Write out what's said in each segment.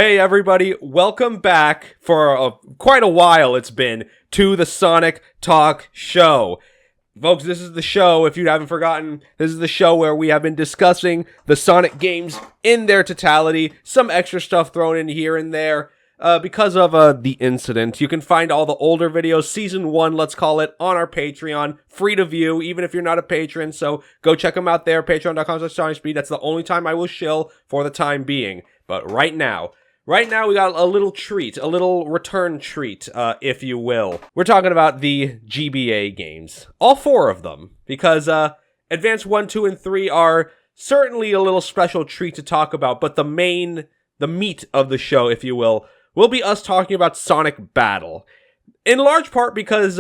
Hey everybody, welcome back for quite a while it's been to the Sonic Talk Show. Folks, this is the show, if you haven't forgotten, this is the show where we have been discussing the Sonic games in their totality, some extra stuff thrown in here and there because of the incident. You can find all the older videos, Season 1, let's call it, on our Patreon, free to view, even if you're not a patron, so go check them out there, patreon.com/SonicSpeed. That's the only time I will shill for the time being. But right now, we got a little treat, a little return treat, if you will. We're talking about the GBA games. All four of them. Because Advance 1, 2, and 3 are certainly a little special treat to talk about. But the meat of the show, if you will be us talking about Sonic Battle. In large part because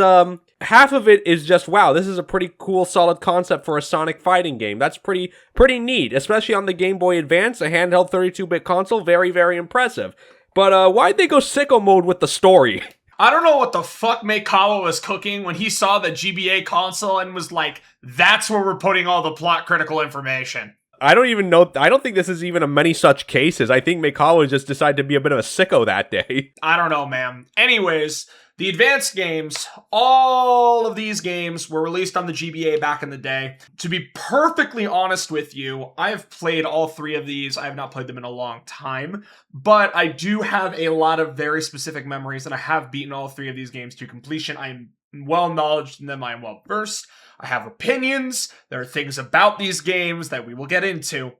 half of it is just, wow, this is a pretty cool, solid concept for a Sonic fighting game. That's pretty neat, especially on the Game Boy Advance, a handheld 32-bit console. Very, very impressive. But why'd they go sicko mode with the story? I don't know what the fuck Meikawa was cooking when he saw the GBA console and was like, that's where we're putting all the plot critical information. I don't even know. I don't think this is even a many such cases. I think Meikawa just decided to be a bit of a sicko that day. I don't know, man. Anyways, the advanced games, all of these games were released on the GBA back in the day. To be perfectly honest with you, I have played all three of these. I have not played them in a long time, but I do have a lot of very specific memories, and I have beaten all three of these games to completion. I am well knowledgeable in them. I am well versed. I have opinions. There are things about these games that we will get into,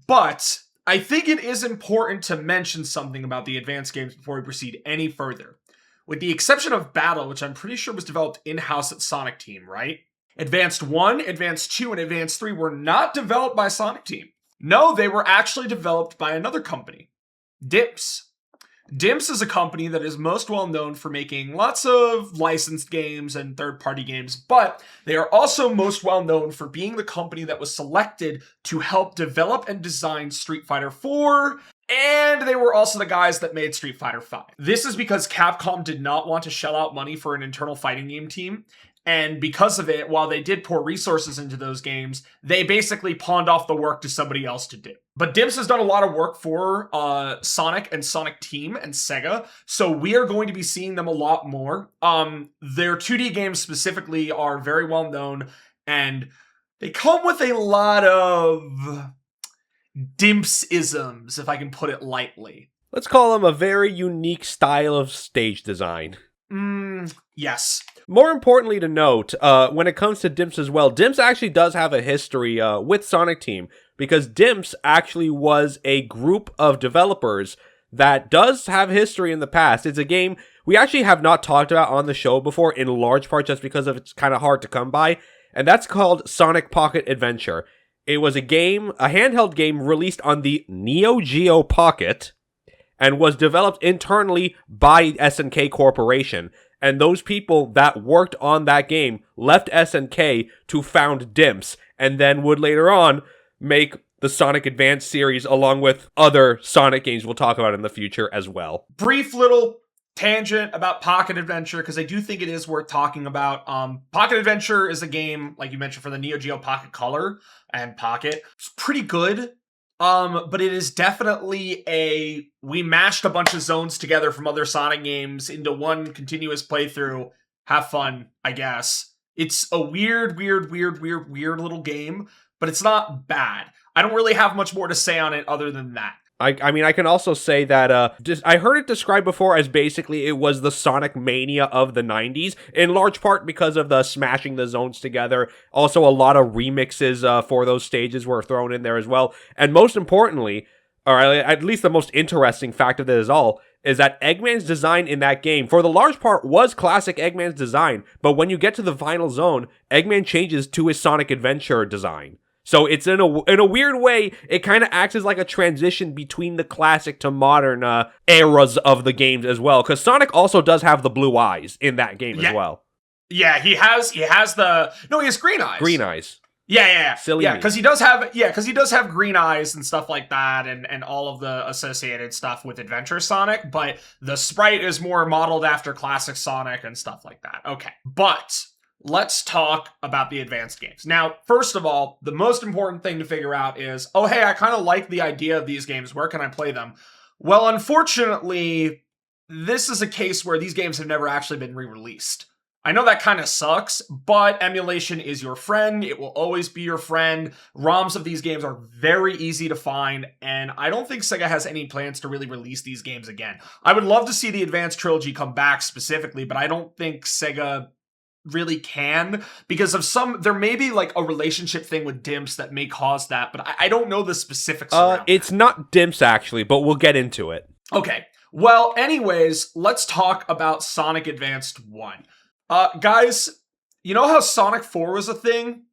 but I think it is important to mention something about the advanced games before we proceed any further. With the exception of Battle, which I'm pretty sure was developed in-house at Sonic Team, right? Advanced 1, Advanced 2, and Advanced 3 were not developed by Sonic Team. No, they were actually developed by another company, DIMS. DIMS is a company that is most well known for making lots of licensed games and third-party games, but they are also most well known for being the company that was selected to help develop and design Street Fighter IV, and they were also the guys that made Street Fighter V. This is because Capcom did not want to shell out money for an internal fighting game team, and because of it, while they did pour resources into those games, they basically pawned off the work to somebody else to do. But DIMS has done a lot of work for Sonic and Sonic Team and Sega, so we are going to be seeing them a lot more. Their 2D games specifically are very well known, and they come with a lot of DIMS-isms, if I can put it lightly. Let's call them a very unique style of stage design. Yes. More importantly to note, when it comes to DIMS as well, DIMS actually does have a history with Sonic Team, because DIMS actually was a group of developers that does have history in the past. It's a game we actually have not talked about on the show before, in large part just because of it's kind of hard to come by, and that's called Sonic Pocket Adventure. It was a handheld game released on the Neo Geo Pocket, and was developed internally by SNK Corporation. And those people that worked on that game left SNK to found DIMS, and then would later on make the Sonic Advance series along with other Sonic games we'll talk about in the future as well. Brief little tangent about Pocket Adventure, because I do think it is worth talking about. Pocket Adventure is a game, like you mentioned, for the Neo Geo Pocket Color and Pocket. It's pretty good. But it is definitely we mashed a bunch of zones together from other Sonic games into one continuous playthrough. Have fun, I guess. It's a weird little game, but it's not bad. I don't really have much more to say on it other than that. I mean, I can also say that I heard it described before as basically it was the Sonic Mania of the 90s, in large part because of the smashing the zones together. Also, a lot of remixes for those stages were thrown in there as well. And most importantly, or at least the most interesting fact of this all, is that Eggman's design in that game, for the large part, was classic Eggman's design. But when you get to the final zone, Eggman changes to his Sonic Adventure design. So it's in a weird way, it kind of acts as like a transition between the classic to modern eras of the games as well. Because Sonic also does have the blue eyes in that game as well. Yeah, he has he has green eyes. Green eyes. Yeah. Silly. Yeah, because he does have green eyes and stuff like that, and all of the associated stuff with Adventure Sonic, but the sprite is more modeled after classic Sonic and stuff like that. Okay. But let's talk about the advanced games. Now, first of all, the most important thing to figure out is, oh, hey, I kind of like the idea of these games. Where can I play them? Well, unfortunately, this is a case where these games have never actually been re-released. I know that kind of sucks, but emulation is your friend. It will always be your friend. ROMs of these games are very easy to find, and I don't think Sega has any plans to really release these games again. I would love to see the Advance trilogy come back specifically, but I don't think Sega really can, because of there may be like a relationship thing with Dimps that may cause that, but I don't know the specifics around it's that. not Dimps actually, but we'll get into it. Okay. Well, anyways, let's talk about Sonic Advanced 1. Guys, you know how Sonic 4 was a thing?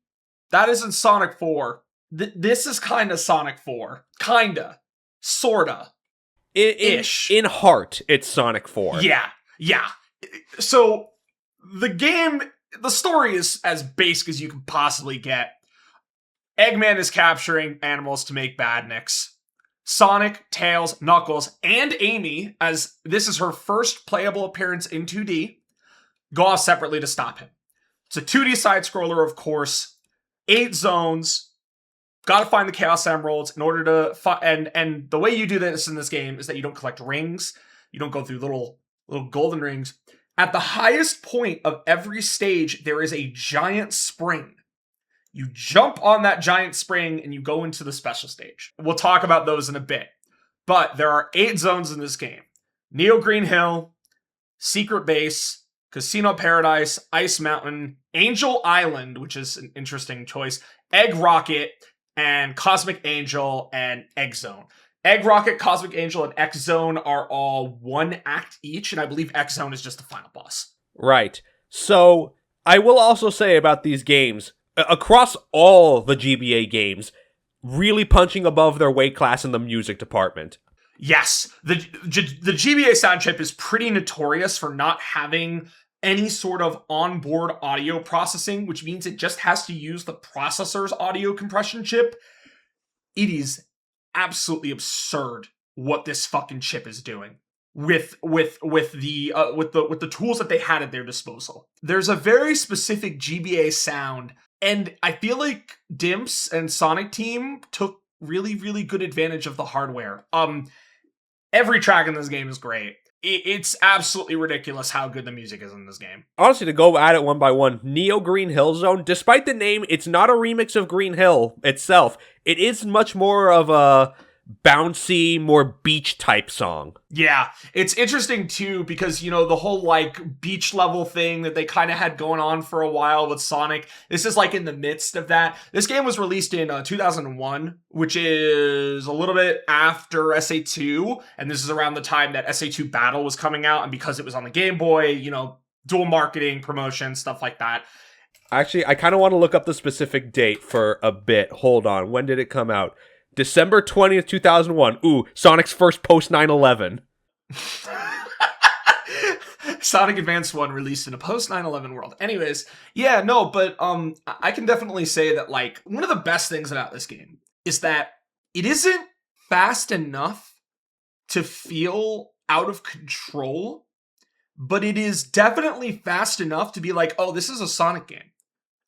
That isn't Sonic 4. This is kind of Sonic 4. Kinda. Sorta. Ish. In heart, it's Sonic 4. Yeah. So, the story is as basic as you can possibly get. Eggman is capturing animals to make badniks. Sonic, Tails, Knuckles, and Amy, as this is her first playable appearance in 2D, go off separately to stop him. It's a 2D side-scroller, of course. 8 zones. Gotta find the Chaos Emeralds in order to... And the way you do this in this game is that you don't collect rings. You don't go through little golden rings. At the highest point of every stage, there is a giant spring. You jump on that giant spring and you go into the special stage. We'll talk about those in a bit. But there are 8 zones in this game. Neo Green Hill, Secret Base, Casino Paradise, Ice Mountain, Angel Island, which is an interesting choice, Egg Rocket, and Cosmic Angel and Egg Zone. Egg Rocket, Cosmic Angel, and X Zone are all 1 act each, and I believe X Zone is just the final boss. Right. So, I will also say about these games, across all the GBA games, really punching above their weight class in the music department. Yes, the GBA sound chip is pretty notorious for not having any sort of onboard audio processing, which means it just has to use the processor's audio compression chip. It is absolutely absurd what this fucking chip is doing with the tools that they had at their disposal. There's a very specific GBA sound, and I feel like Dimps and Sonic Team took really, really good advantage of the hardware. Every track in this game is great. It's absolutely ridiculous how good the music is in this game. Honestly, to go at it one by one, Neo Green Hill Zone, despite the name, it's not a remix of Green Hill itself. It is much more of a bouncy, more beach type song. Yeah, it's interesting too because, you know, the whole like beach level thing that they kind of had going on for a while with Sonic, this is like in the midst of that. This game was released in 2001, which is a little bit after SA2, and this is around the time that SA2 Battle was coming out, and because it was on the Game Boy, you know, dual marketing, promotion, stuff like that. Actually, I kind of want to look up the specific date for a bit. Hold on, when did it come out? December 20th, 2001. Ooh, Sonic's first post 9/11. Sonic Advance 1 released in a post 9/11 world. Anyways, yeah, no, but I can definitely say that like one of the best things about this game is that it isn't fast enough to feel out of control, but it is definitely fast enough to be like, oh, this is a Sonic game.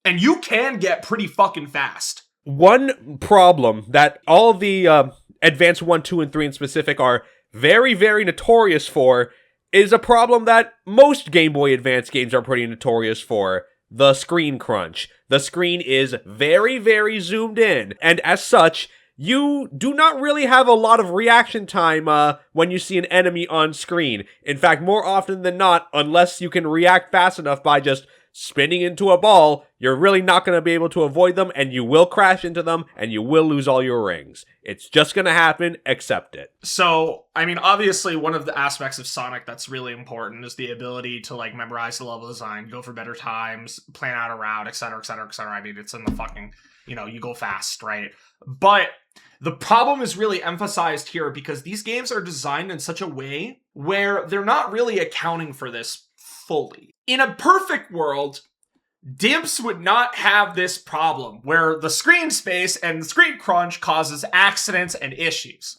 And you can get pretty fucking fast. One problem that all of the Advance 1, 2, and 3 in specific are very, very notorious for is a problem that most Game Boy Advance games are pretty notorious for: the screen crunch. The screen is very, very zoomed in, and as such, you do not really have a lot of reaction time when you see an enemy on screen. In fact, more often than not, unless you can react fast enough by just spinning into a ball, you're really not going to be able to avoid them, and you will crash into them, and you will lose all your rings. It's just going to happen. Accept it. So, I mean, obviously, one of the aspects of Sonic that's really important is the ability to, like, memorize the level design, go for better times, plan out a route, etc., etc., etc. I mean, it's in the fucking, you know, you go fast, right? But the problem is really emphasized here because these games are designed in such a way where they're not really accounting for this fully. In a perfect world, Dimps would not have this problem where the screen space and the screen crunch causes accidents and issues.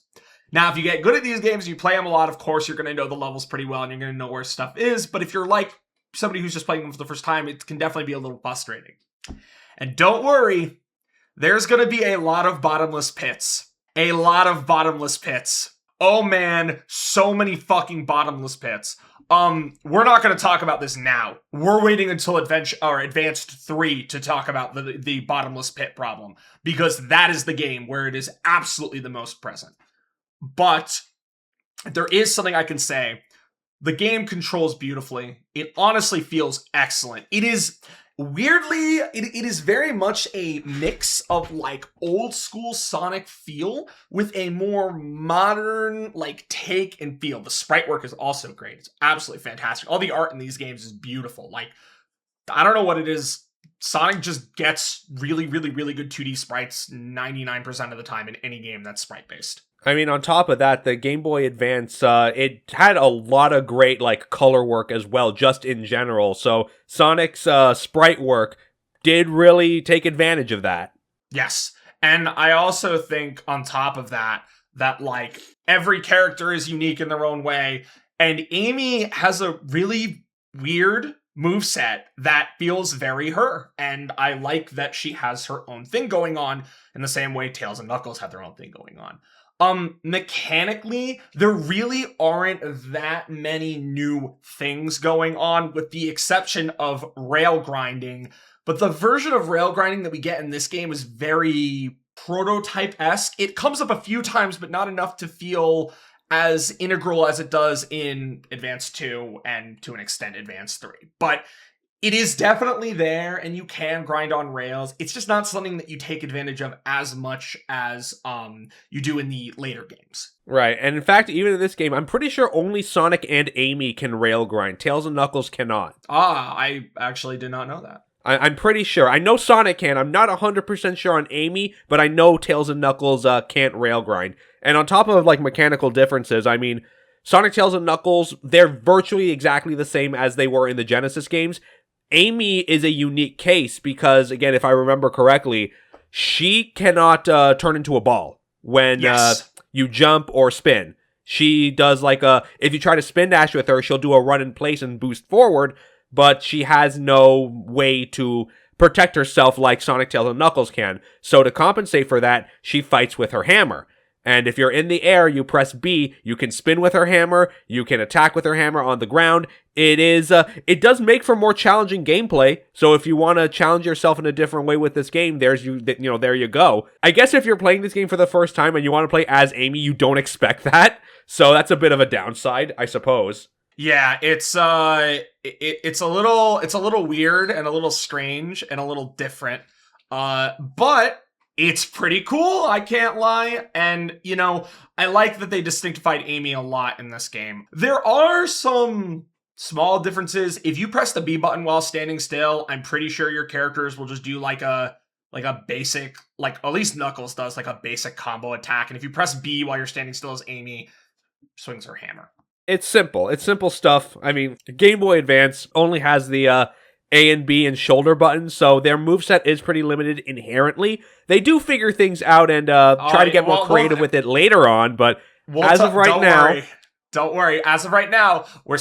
Now, if you get good at these games, you play them a lot, of course, you're going to know the levels pretty well and you're going to know where stuff is. But if you're like somebody who's just playing them for the first time, it can definitely be a little frustrating. And don't worry, there's going to be a lot of bottomless pits. A lot of bottomless pits. Oh man, so many fucking bottomless pits. We're not going to talk about this now. We're waiting until Advanced 3 to talk about the bottomless pit problem, because that is the game where it is absolutely the most present. But there is something I can say. The game controls beautifully. It honestly feels excellent. It is weirdly, it is very much a mix of like old school Sonic feel with a more modern like take and feel. The sprite work is also great. It's absolutely fantastic. All the art in these games is beautiful. Like, I don't know what it is. Sonic just gets really, really, really good 2D sprites 99% of the time in any game that's sprite based. I mean, on top of that, the Game Boy Advance, it had a lot of great, like, color work as well, just in general. So Sonic's sprite work did really take advantage of that. Yes. And I also think on top of that, like, every character is unique in their own way. And Amy has a really weird moveset that feels very her. And I like that she has her own thing going on in the same way Tails and Knuckles have their own thing going on. Mechanically, there really aren't that many new things going on, with the exception of rail grinding. But the version of rail grinding that we get in this game is very prototype-esque. It comes up a few times, but not enough to feel as integral as it does in Advance 2 and to an extent Advance 3. But it is definitely there, and you can grind on rails. It's just not something that you take advantage of as much as you do in the later games. Right, and in fact, even in this game, I'm pretty sure only Sonic and Amy can rail grind. Tails and Knuckles cannot. I actually did not know that. I'm pretty sure. I know Sonic can. I'm not 100% sure on Amy, but I know Tails and Knuckles can't rail grind. And on top of, like, mechanical differences, I mean, Sonic, Tails, and Knuckles, they're virtually exactly the same as they were in the Genesis games. Amy is a unique case because, again, if I remember correctly, she cannot turn into a ball when you jump or spin. She does if you try to spin dash with her, she'll do a run in place and boost forward, but she has no way to protect herself like Sonic, Tails, and Knuckles can. So to compensate for that, she fights with her hammer. And if you're in the air, you press B, you can spin with her hammer, you can attack with her hammer on the ground. It does make for more challenging gameplay, so if you want to challenge yourself in a different way with this game, there you go. I guess if you're playing this game for the first time and you want to play as Amy, you don't expect that, so that's a bit of a downside, I suppose. Yeah, it's a little weird and a little strange and a little different, but it's pretty cool, I can't lie. And, I like that they distinctified Amy a lot in this game. There are some small differences. If you press the B button while standing still, I'm pretty sure your characters will just do like a basic, like at least Knuckles does, like a basic combo attack. And if you press B while you're standing still as Amy, swings her hammer. It's simple. It's simple stuff. I mean, Game Boy Advance only has the A and B and shoulder buttons, so their moveset is pretty limited inherently. They do figure things out and try to get more creative with it later on, but as of right now... Don't worry. As of right now, we're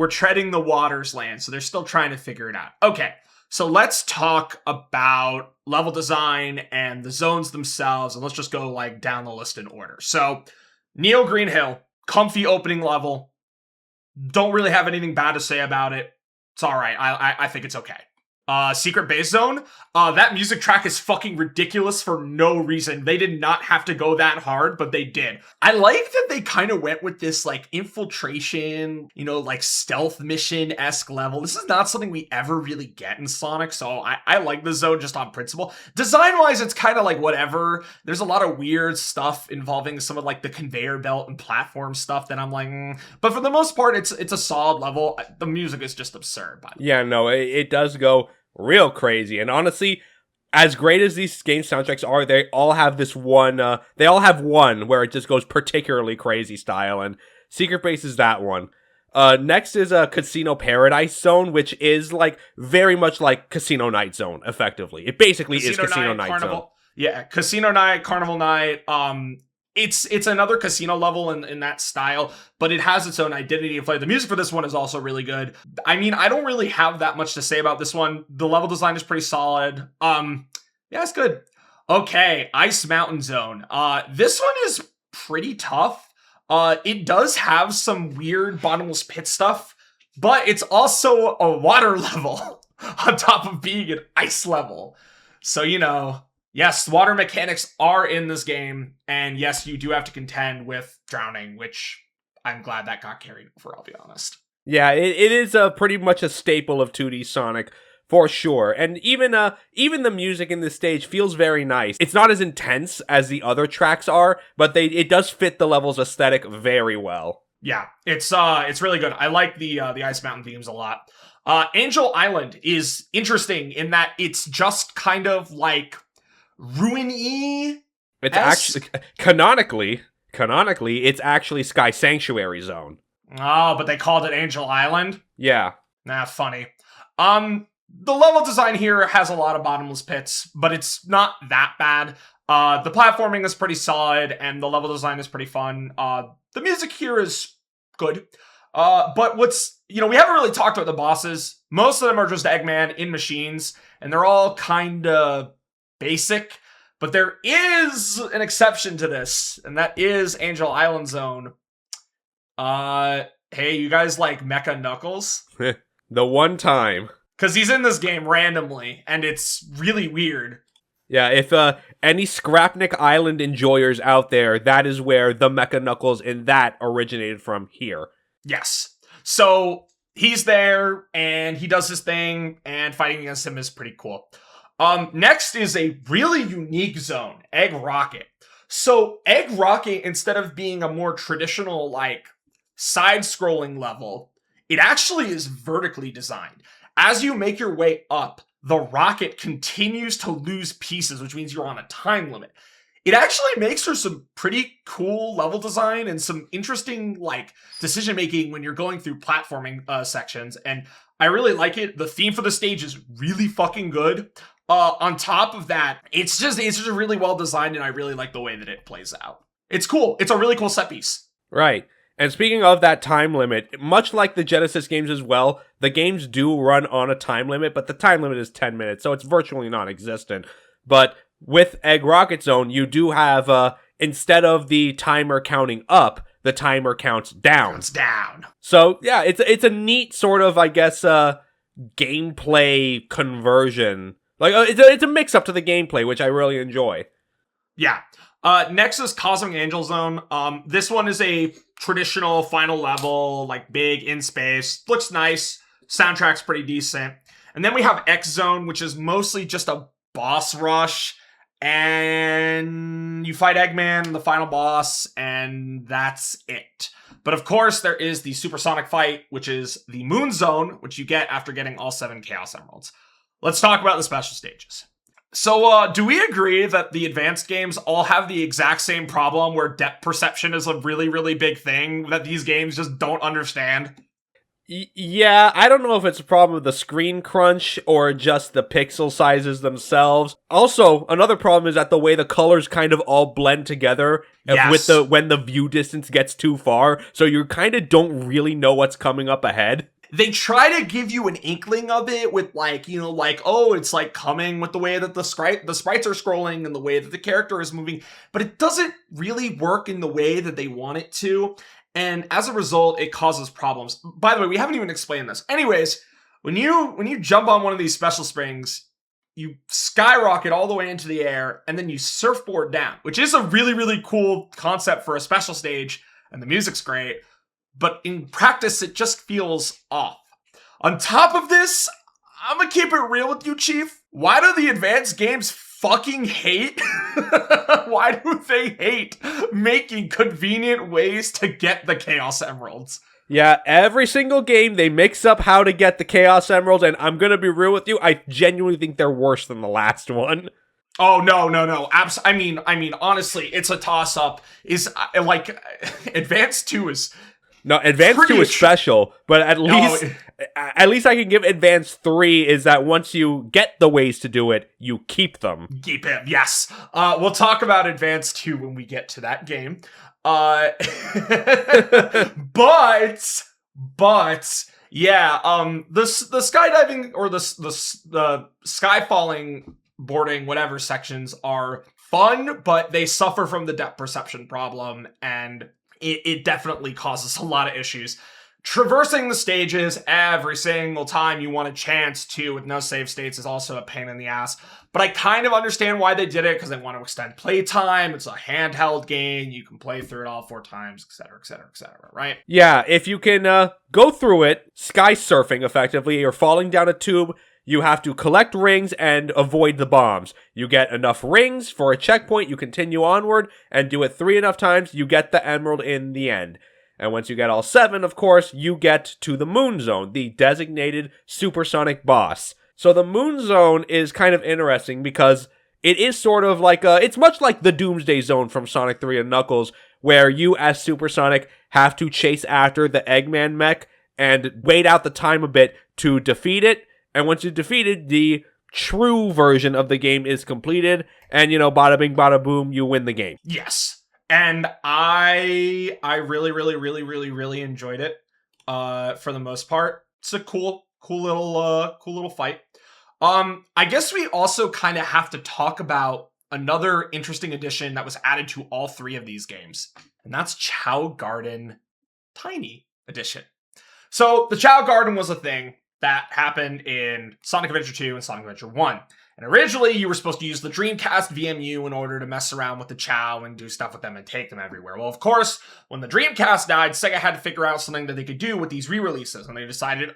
treading the waters land, so they're still trying to figure it out. Okay, so let's talk about level design and the zones themselves, and let's just go down the list in order. So, Neo Green Hill, comfy opening level. Don't really have anything bad to say about it. It's all right. I think it's okay. Secret Base Zone. That music track is fucking ridiculous for no reason. They did not have to go that hard, but they did. I like that they kind of went with this infiltration, stealth mission-esque level. This is not something we ever really get in Sonic, so I like the zone just on principle. Design-wise, it's kind of whatever. There's a lot of weird stuff involving some of the conveyor belt and platform stuff that I'm But for the most part, it's a solid level. The music is just absurd. Yeah, no, it does go real crazy, and honestly, as great as these game soundtracks are, they all have this one, where it just goes particularly crazy style, and Secret Base is that one. Next is a Casino Paradise Zone, which is very much like Casino Night Zone, effectively. It basically is Casino Night Zone. Yeah, Casino Night, Carnival Night, It's another casino level in that style, but it has its own identity of play. The music for this one is also really good. I mean, I don't really have that much to say about this one. The level design is pretty solid. Yeah, it's good. Okay, Ice Mountain Zone. This one is pretty tough. It does have some weird bottomless pit stuff, but it's also a water level on top of being an ice level. So, yes, water mechanics are in this game, and yes, you do have to contend with drowning, which I'm glad that got carried over, I'll be honest. Yeah, it is pretty much a staple of 2D Sonic. For sure. And even the music in this stage feels very nice. It's not as intense as the other tracks are, but it does fit the level's aesthetic very well. Yeah, it's really good. I like the Ice Mountain themes a lot. Angel Island is interesting in that it's just kind of like ruin-y. It's actually canonically, it's actually Sky Sanctuary Zone. Oh, but they called it Angel Island? Yeah. Nah, funny. The level design here has a lot of bottomless pits, but it's not that bad. The platforming is pretty solid, and the level design is pretty fun. The music here is good. But we haven't really talked about the bosses. Most of them are just Eggman in machines, and they're all kind of basic. But there is an exception to this, and that is Angel Island Zone. Hey, you guys like Mecha Knuckles? The one time. Because he's in this game randomly, and it's really weird. Yeah, if any Scrapnik Island enjoyers out there, that is where the Mecha Knuckles in that originated from here. Yes. So he's there, and he does his thing, and fighting against him is pretty cool. Next is a really unique zone, Egg Rocket. So Egg Rocket, instead of being a more traditional, side-scrolling level, it actually is vertically designed. As you make your way up, the rocket continues to lose pieces, which means you're on a time limit. It actually makes for some pretty cool level design and some interesting, decision-making when you're going through platforming sections, and I really like it. The theme for the stage is really fucking good. On top of that, it's just really well designed, and I really like the way that it plays out. It's cool. It's a really cool set piece. Right. And speaking of that time limit, much like the Genesis games as well, the games do run on a time limit, but the time limit is 10 minutes, so it's virtually non-existent. But with Egg Rocket Zone, you do have, instead of the timer counting up, the timer counts down. Counts down. So, yeah, it's a neat sort of, gameplay conversion. It's a mix-up to the gameplay, which I really enjoy. Yeah. Next is Cosmic Angel Zone. This one is a traditional final level, big in space. Looks nice. Soundtrack's pretty decent. And then we have X Zone, which is mostly just a boss rush. And you fight Eggman, the final boss, and that's it. But of course, there is the supersonic fight, which is the Moon Zone, which you get after getting all 7 Chaos Emeralds. Let's talk about the special stages. So, do we agree that the advanced games all have the exact same problem where depth perception is a really, really big thing that these games just don't understand? Yeah, I don't know if it's a problem with the screen crunch or just the pixel sizes themselves. Also, another problem is that the way the colors kind of all blend together Yes. when the view distance gets too far, so you kind of don't really know what's coming up ahead. They try to give you an inkling of it with it's coming with the way that the sprites are scrolling and the way that the character is moving, but it doesn't really work in the way that they want it to. And as a result, it causes problems. By the way, we haven't even explained this. Anyways, when you jump on one of these special springs, you skyrocket all the way into the air and then you surfboard down, which is a really, really cool concept for a special stage, and the music's great. But in practice, it just feels off. On top of this, I'm gonna keep it real with you, Chief. Why do the advanced games fucking hate? Why do they hate making convenient ways to get the Chaos Emeralds? Yeah, every single game, they mix up how to get the Chaos Emeralds, and I'm gonna be real with you, I genuinely think they're worse than the last one. Oh, no. I mean, honestly, it's a toss-up. Advanced 2 is... No, Advanced 2 is special, but at least I can give Advanced 3 is that once you get the ways to do it, you keep them. Keep him, yes. We'll talk about Advanced 2 when we get to that game. But yeah, the skydiving or the skyfalling boarding, whatever sections are fun, but they suffer from the depth perception problem, and it definitely causes a lot of issues. Traversing the stages every single time you want a chance to with no save states is also a pain in the ass. But I kind of understand why they did it, because they want to extend playtime. It's a handheld game. You can play through it all 4 times, etc., etc., etc., right? Yeah, if you can go through it, sky surfing effectively, or falling down a tube, you have to collect rings and avoid the bombs. You get enough rings for a checkpoint, you continue onward, and do it 3 enough times, you get the emerald in the end. And once you get all 7, of course, you get to the Moon Zone, the designated supersonic boss. So the Moon Zone is kind of interesting because it is sort of like it's much like the Doomsday Zone from Sonic 3 and Knuckles, where you as Supersonic have to chase after the Eggman mech and wait out the time a bit to defeat it. And once you defeat it, the true version of the game is completed, and bada bing, bada boom, you win the game. Yes. And I really, really, really, really, really enjoyed it. For the most part, it's a cool little fight. I guess we also kind of have to talk about another interesting addition that was added to all 3 of these games, and that's Chao Garden Tiny Edition. So the Chao Garden was a thing that happened in Sonic Adventure 2 and Sonic Adventure 1. And originally, you were supposed to use the Dreamcast VMU in order to mess around with the Chao and do stuff with them and take them everywhere. Well, of course, when the Dreamcast died, Sega had to figure out something that they could do with these re-releases. And they decided,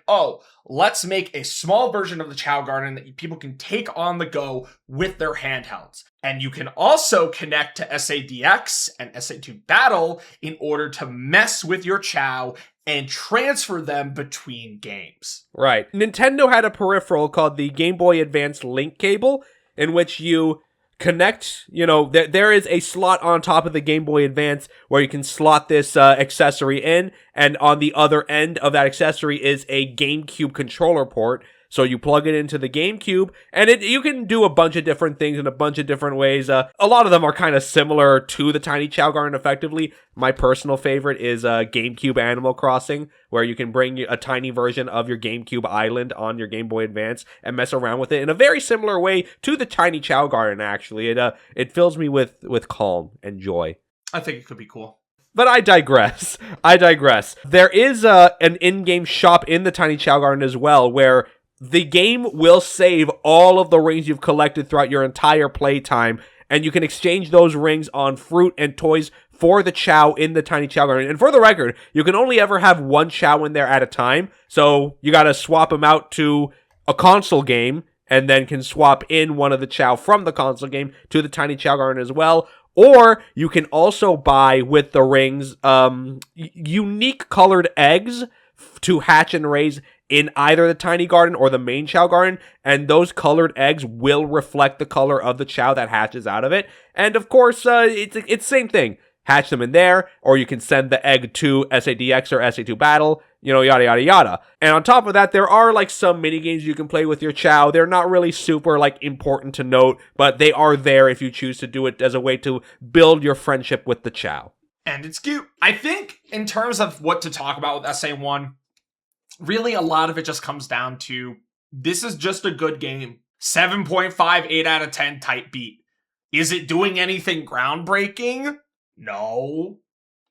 let's make a small version of the Chao Garden that people can take on the go with their handhelds. And you can also connect to SADX and SA2 Battle in order to mess with your Chao and transfer them between games. Right. Nintendo had a peripheral called the Game Boy Advance Link Cable, in which you connect, there is a slot on top of the Game Boy Advance where you can slot this accessory in, and on the other end of that accessory is a GameCube controller port. So you plug it into the GameCube, and you can do a bunch of different things in a bunch of different ways. A lot of them are kind of similar to the Tiny Chao Garden effectively. My personal favorite is GameCube Animal Crossing, where you can bring a tiny version of your GameCube island on your Game Boy Advance and mess around with it in a very similar way to the Tiny Chao Garden, actually. It fills me with calm and joy. I think it could be cool. But I digress. There is an in-game shop in the Tiny Chao Garden as well, where the game will save all of the rings you've collected throughout your entire playtime, and you can exchange those rings on fruit and toys for the Chao in the Tiny Chao Garden. And for the record, you can only ever have one Chao in there at a time, so you gotta swap them out to a console game, and then can swap in one of the Chao from the console game to the Tiny Chao Garden as well. Or you can also buy with the rings unique colored eggs to hatch and raise in either the Tiny Garden or the main Chao Garden, and those colored eggs will reflect the color of the Chao that hatches out of it. And of course, it's the same thing. Hatch them in there, or you can send the egg to SADX or SA2 Battle, yada yada yada. And on top of that, there are some mini games you can play with your Chao. They're not really super important to note, but they are there if you choose to do it as a way to build your friendship with the Chao. And it's cute. I think in terms of what to talk about with SA1, really, a lot of it just comes down to, this is just a good game. 7.5, 8 out of 10 type beat. Is it doing anything groundbreaking? No.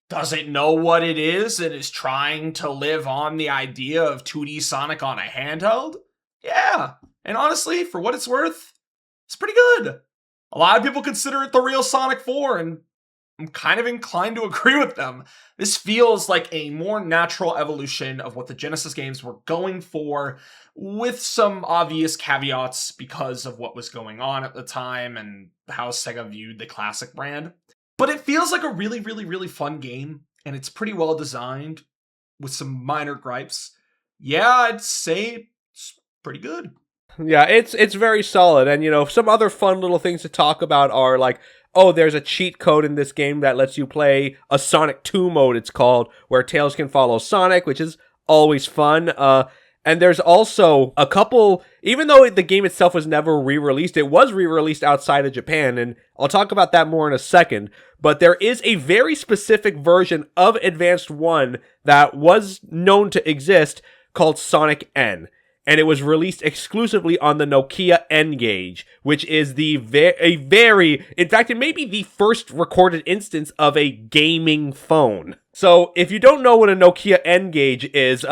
Does it know what it is and is trying to live on the idea of 2D Sonic on a handheld? Yeah. And honestly, for what it's worth, it's pretty good. A lot of people consider it the real Sonic 4, and I'm kind of inclined to agree with them. This feels like a more natural evolution of what the Genesis games were going for, with some obvious caveats because of what was going on at the time and how Sega viewed the classic brand. But it feels like a really, really, really fun game, and it's pretty well designed with some minor gripes. Yeah, I'd say it's pretty good. Yeah, it's very solid, and some other fun little things to talk about are there's a cheat code in this game that lets you play a Sonic 2 mode, it's called, where Tails can follow Sonic, which is always fun. And there's also a couple, even though the game itself was never re-released, it was re-released outside of Japan, and I'll talk about that more in a second, but there is a very specific version of Advanced 1 that was known to exist called Sonic N. and it was released exclusively on the Nokia N-Gage, which is in fact, it may be the first recorded instance of a gaming phone. So, if you don't know what a Nokia N-Gage is,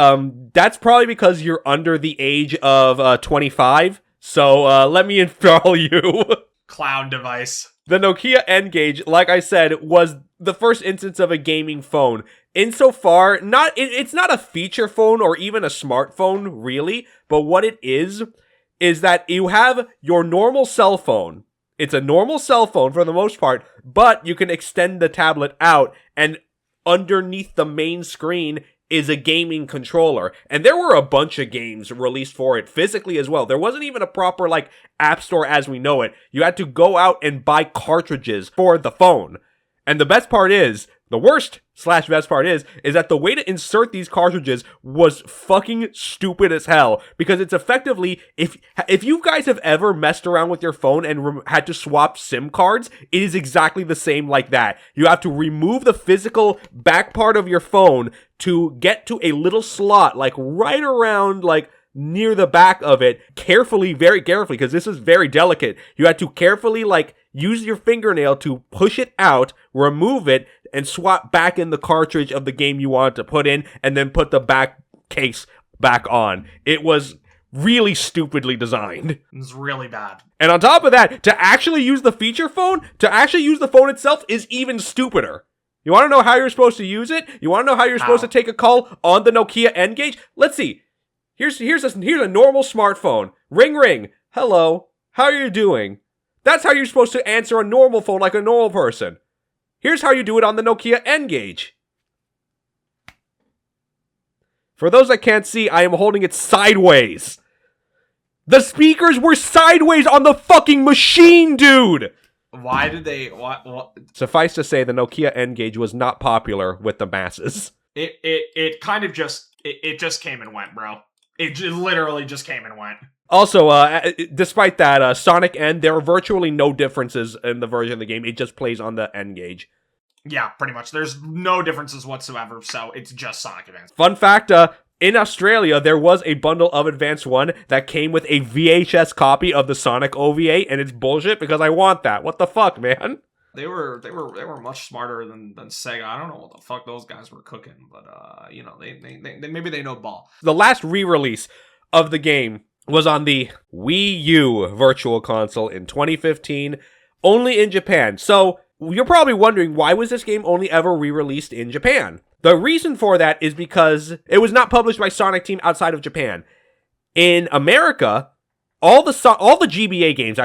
that's probably because you're under the age of 25. So, let me enthrall you. Clown device. The Nokia N-Gage, like I said, was the first instance of a gaming phone. Insofar, it's not a feature phone or even a smartphone, really, but what it is that you have your normal cell phone. It's a normal cell phone for the most part, but you can extend the tablet out, and underneath the main screen is a gaming controller. And there were a bunch of games released for it physically as well. There wasn't even a proper, app store as we know it. You had to go out and buy cartridges for the phone. And the best part is, the worst/best part is that the way to insert these cartridges was fucking stupid as hell. Because it's effectively, if you guys have ever messed around with your phone and had to swap SIM cards, it is exactly the same like that. You have to remove the physical back part of your phone to get to a little slot, right around, near the back of it, very carefully, because this is very delicate. You had to carefully, use your fingernail to push it out, remove it, and swap back in the cartridge of the game you wanted to put in, and then put the back case back on. It was really stupidly designed. It was really bad. And on top of that, to actually use the feature phone, to actually use the phone itself is even stupider. You want to know how you're supposed to use it? You want to know how you're supposed to take a call on the Nokia N-Gage? Let's see. Here's a normal smartphone. Ring ring. Hello. How are you doing? That's how you're supposed to answer a normal phone like a normal person. Here's how you do it on the Nokia N-Gage. For those that can't see, I am holding it sideways. The speakers were sideways on the fucking machine, dude! Why did they... What? Suffice to say, the Nokia N-Gage was not popular with the masses. It kind of just... It just came and went, bro. It literally just came and went. Also, despite that, Sonic N, there are virtually no differences in the version of the game. It just plays on the N-Gage. Yeah, pretty much. There's no differences whatsoever, so it's just Sonic Advance. Fun fact, in Australia, there was a bundle of Advance 1 that came with a VHS copy of the Sonic OVA, and it's bullshit because I want that. What the fuck, man? They were much smarter than Sega. I don't know what the fuck those guys were cooking, but they maybe they know ball. The last re-release of the game was on the Wii U Virtual Console in 2015, only in Japan. So you're probably wondering, why was this game only ever re-released in Japan? The reason for that is because it was not published by Sonic Team outside of Japan. In America, all the GBA games,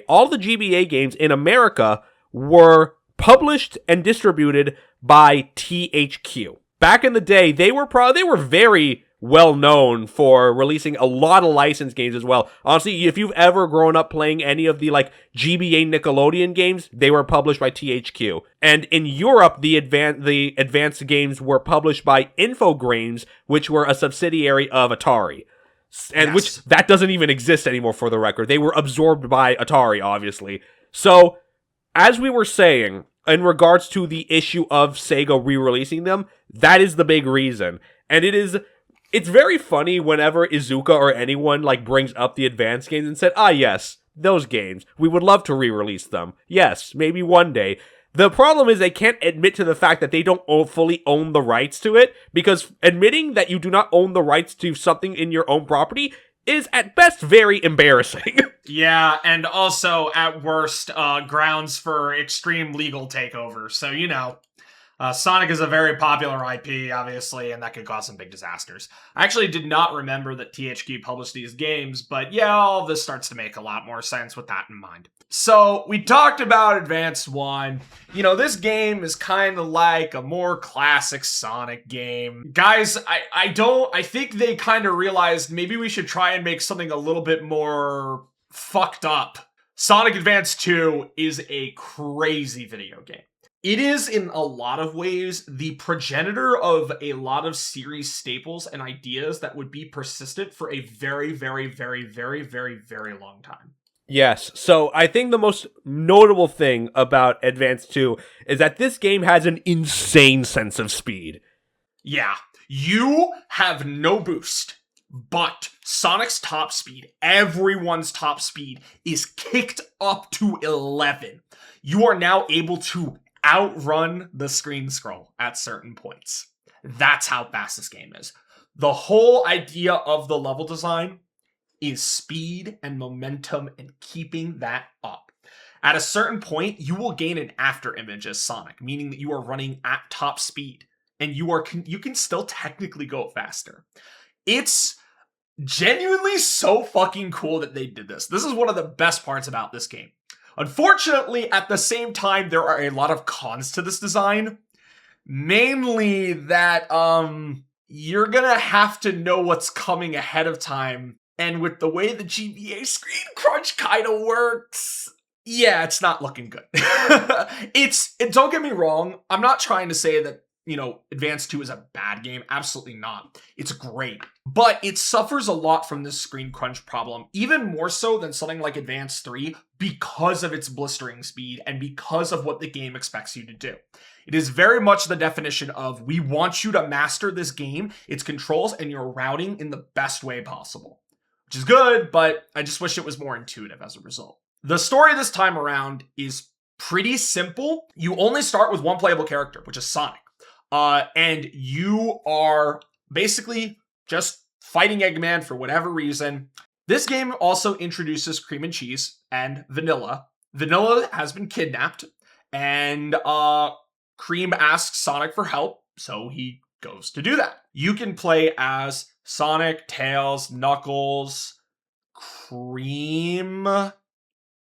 all the GBA games in America were published and distributed by THQ. Back in the day, they were very well known for releasing a lot of licensed games as well. Honestly, if you've ever grown up playing any of the GBA Nickelodeon games, they were published by THQ. And in Europe, the advanced games were published by Infogrames, which were a subsidiary of Atari. And which that doesn't even exist anymore, for the record. They were absorbed by Atari, obviously. So, as we were saying, in regards to the issue of Sega re-releasing them, that is the big reason. And it's very funny whenever Izuka or anyone brings up the advanced games and said, yes, those games, we would love to re-release them. Yes, maybe one day. The problem is they can't admit to the fact that they don't fully own the rights to it, because admitting that you do not own the rights to something in your own property is at best very embarrassing. Yeah, and also at worst, grounds for extreme legal takeover. So, Sonic is a very popular IP, obviously, and that could cause some big disasters. I actually did not remember that THQ published these games, but yeah, all this starts to make a lot more sense with that in mind. So, we talked about Advance 1. This game is kind of like a more classic Sonic game. Guys, I think they kind of realized maybe we should try and make something a little bit more fucked up. Sonic Advance 2 is a crazy video game. It is, in a lot of ways, the progenitor of a lot of series staples and ideas that would be persistent for a very, very, very, very, very, very long time. Yes, so I think the most notable thing about Advance 2 is that this game has an insane sense of speed. Yeah, you have no boost, But Sonic's top speed, everyone's top speed, is kicked up to 11. You are now able to outrun the screen scroll at certain points. That's how fast this game is. The whole idea of the level design is speed and momentum and keeping that up. At a certain point, you will gain an after image as Sonic, meaning that you are running at top speed and you can still technically go faster. It's genuinely so fucking cool that they did this. This is one of the best parts about this game. Unfortunately, at the same time, there are a lot of cons to this design. Mainly that you're gonna have to know what's coming ahead of time. And with the way the GBA screen crunch kind of works, yeah, it's not looking good. Don't get me wrong, I'm not trying to say that, Advance 2 is a bad game. Absolutely not. It's great. But it suffers a lot from this screen crunch problem, even more so than something like Advance 3, because of its blistering speed and because of what the game expects you to do. It is very much the definition of, we want you to master this game, its controls, and your routing in the best way possible. Which is good, but I just wish it was more intuitive as a result. The story this time around is pretty simple. You only start with one playable character, which is Sonic. And you are basically just fighting Eggman for whatever reason. This game also introduces cream and cheese and vanilla. Vanilla has been kidnapped, and Cream asks Sonic for help, so he goes to do that. You can play as Sonic, Tails, Knuckles, Cream,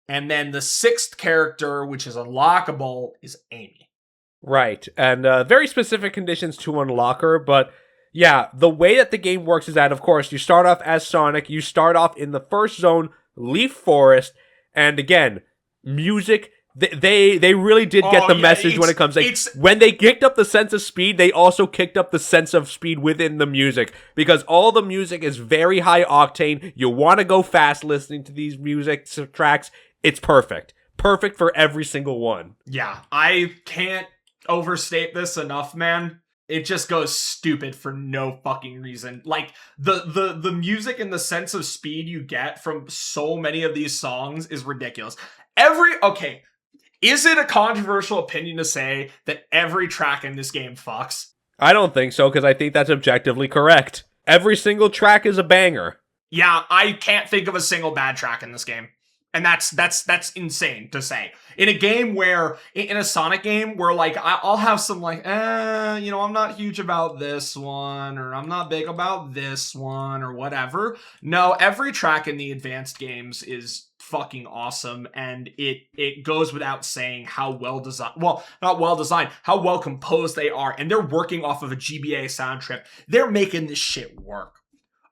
and then the sixth character, which is unlockable, is Amy. Right, and very specific conditions to unlock her, but yeah, the way that the game works is that, of course, you start off as Sonic, you start off in the first zone, Leaf Forest, and again, music, they really did get the message when it comes, when they kicked up the sense of speed, they also kicked up the sense of speed within the music, because all the music is very high octane, you want to go fast listening to these music tracks, it's perfect. Perfect for every single one. Yeah, I can't overstate this enough, man. It just goes stupid for no fucking reason. Like, the music and the sense of speed you get from so many of these songs is ridiculous. Okay, is it a controversial opinion to say that every track in this game fucks? I don't think so, because I think that's objectively correct. Every single track is a banger. Yeah, I can't think of a single bad track in this game. And that's insane to say. In a game where, in a Sonic game where, like, I'll have some, like, I'm not huge about this one, or I'm not big about this one, or whatever. No, every track in the advanced games is fucking awesome, and it goes without saying how well designed, well, not well designed, how well composed they are, and they're working off of a GBA sound trip. They're making this shit work.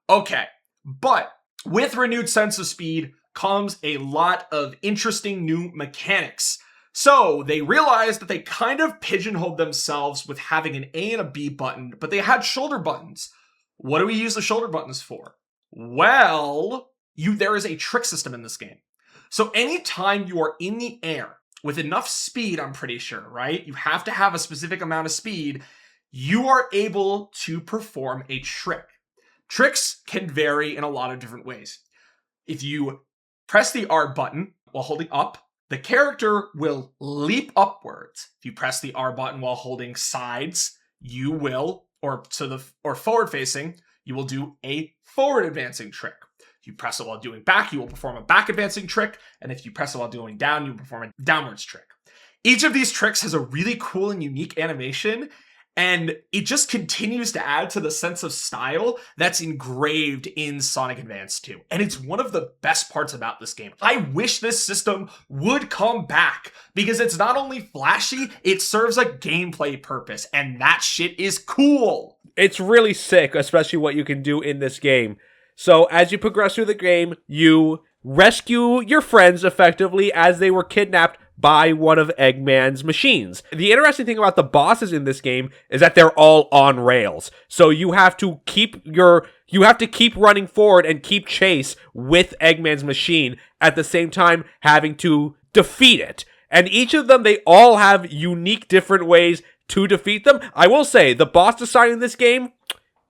Okay, but with renewed sense of speed comes a lot of interesting new mechanics. So they realized that they kind of pigeonholed themselves with having an A and a B button, but they had shoulder buttons. What do we use the shoulder buttons for? Well, there is a trick system in this game. So anytime you are in the air with enough speed, I'm pretty sure, right? You have to have a specific amount of speed. You are able to perform a trick. Tricks can vary in a lot of different ways. If you press the R button while holding up, the character will leap upwards. If you press the R button while holding sides, you will, or forward facing, you will do a forward advancing trick. If you press it while doing back, you will perform a back advancing trick. And if you press it while doing down, you will perform a downwards trick. Each of these tricks has a really cool and unique animation, and it just continues to add to the sense of style that's engraved in Sonic Advance 2. And it's one of the best parts about this game. I wish this system would come back, because it's not only flashy, it serves a gameplay purpose, and that shit is cool. It's really sick, especially what you can do in this game. So as you progress through the game, you rescue your friends effectively as they were kidnapped by one of Eggman's machines. The interesting thing about the bosses in this game is that they're all on rails. So you have to keep running forward and keep chase with Eggman's machine at the same time having to defeat it. And each of them, they all have unique different ways to defeat them. I will say, the boss design in this game,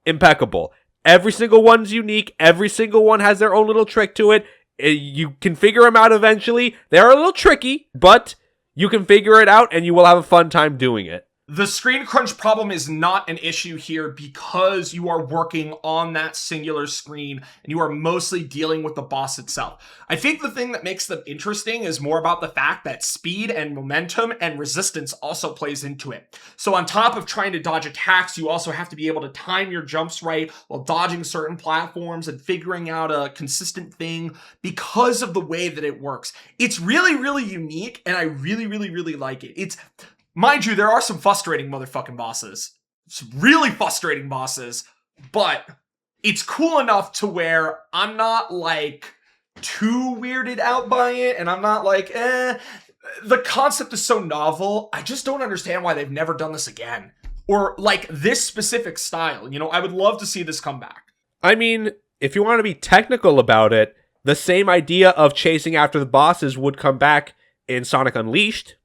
impeccable. Every single one's unique. Every single one has their own little trick to it. You can figure them out eventually. They're a little tricky, but you can figure it out and you will have a fun time doing it. The screen crunch problem is not an issue here because you are working on that singular screen and you are mostly dealing with the boss itself. I think the thing that makes them interesting is more about the fact that speed and momentum and resistance also plays into it. So on top of trying to dodge attacks, you also have to be able to time your jumps right while dodging certain platforms and figuring out a consistent thing because of the way that it works. It's really, really unique and I really, really, really like it. Mind you, there are some frustrating motherfucking bosses. Some really frustrating bosses, but it's cool enough to where I'm not like too weirded out by it, and I'm not like, the concept is so novel, I just don't understand why they've never done this again. Or like this specific style, I would love to see this come back. I mean, if you want to be technical about it, the same idea of chasing after the bosses would come back in Sonic Unleashed.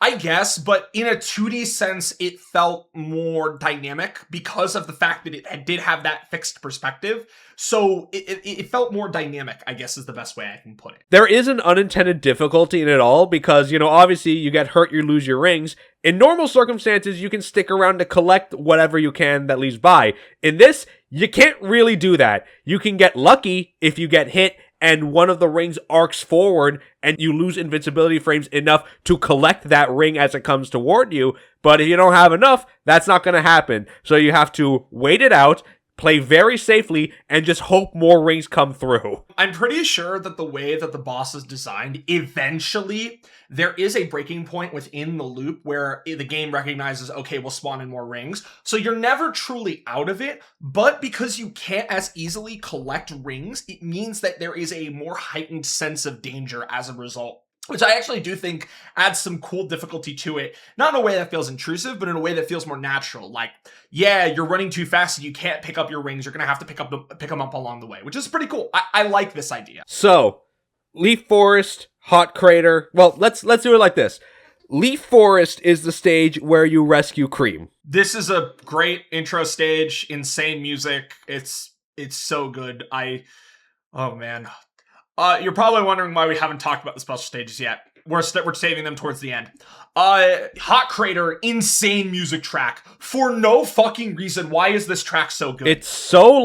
I guess, but in a 2D sense, it felt more dynamic because of the fact that it did have that fixed perspective. So it felt more dynamic, I guess is the best way I can put it. There is an unintended difficulty in it all because, obviously you get hurt, you lose your rings. In normal circumstances, you can stick around to collect whatever you can that leaves by. In this, you can't really do that. You can get lucky if you get hit and one of the rings arcs forward and you lose invincibility frames enough to collect that ring as it comes toward you. But if you don't have enough, that's not going to happen. So you have to wait it out, play very safely, and just hope more rings come through. I'm pretty sure that the way that the boss is designed, eventually there is a breaking point within the loop where the game recognizes, okay, we'll spawn in more rings. So you're never truly out of it, but because you can't as easily collect rings, it means that there is a more heightened sense of danger as a result. Which I actually do think adds some cool difficulty to it. Not in a way that feels intrusive, but in a way that feels more natural. Like, yeah, you're running too fast and you can't pick up your rings. You're going to have to pick them up along the way, which is pretty cool. I like this idea. So, Leaf Forest, Hot Crater. Well, let's do it like this. Leaf Forest is the stage where you rescue Cream. This is a great intro stage. Insane music. It's so good. Oh man. You're probably wondering why we haven't talked about the special stages yet. We're saving them towards the end. Hot Crater, insane music track. For no fucking reason, why is this track so good? It's so,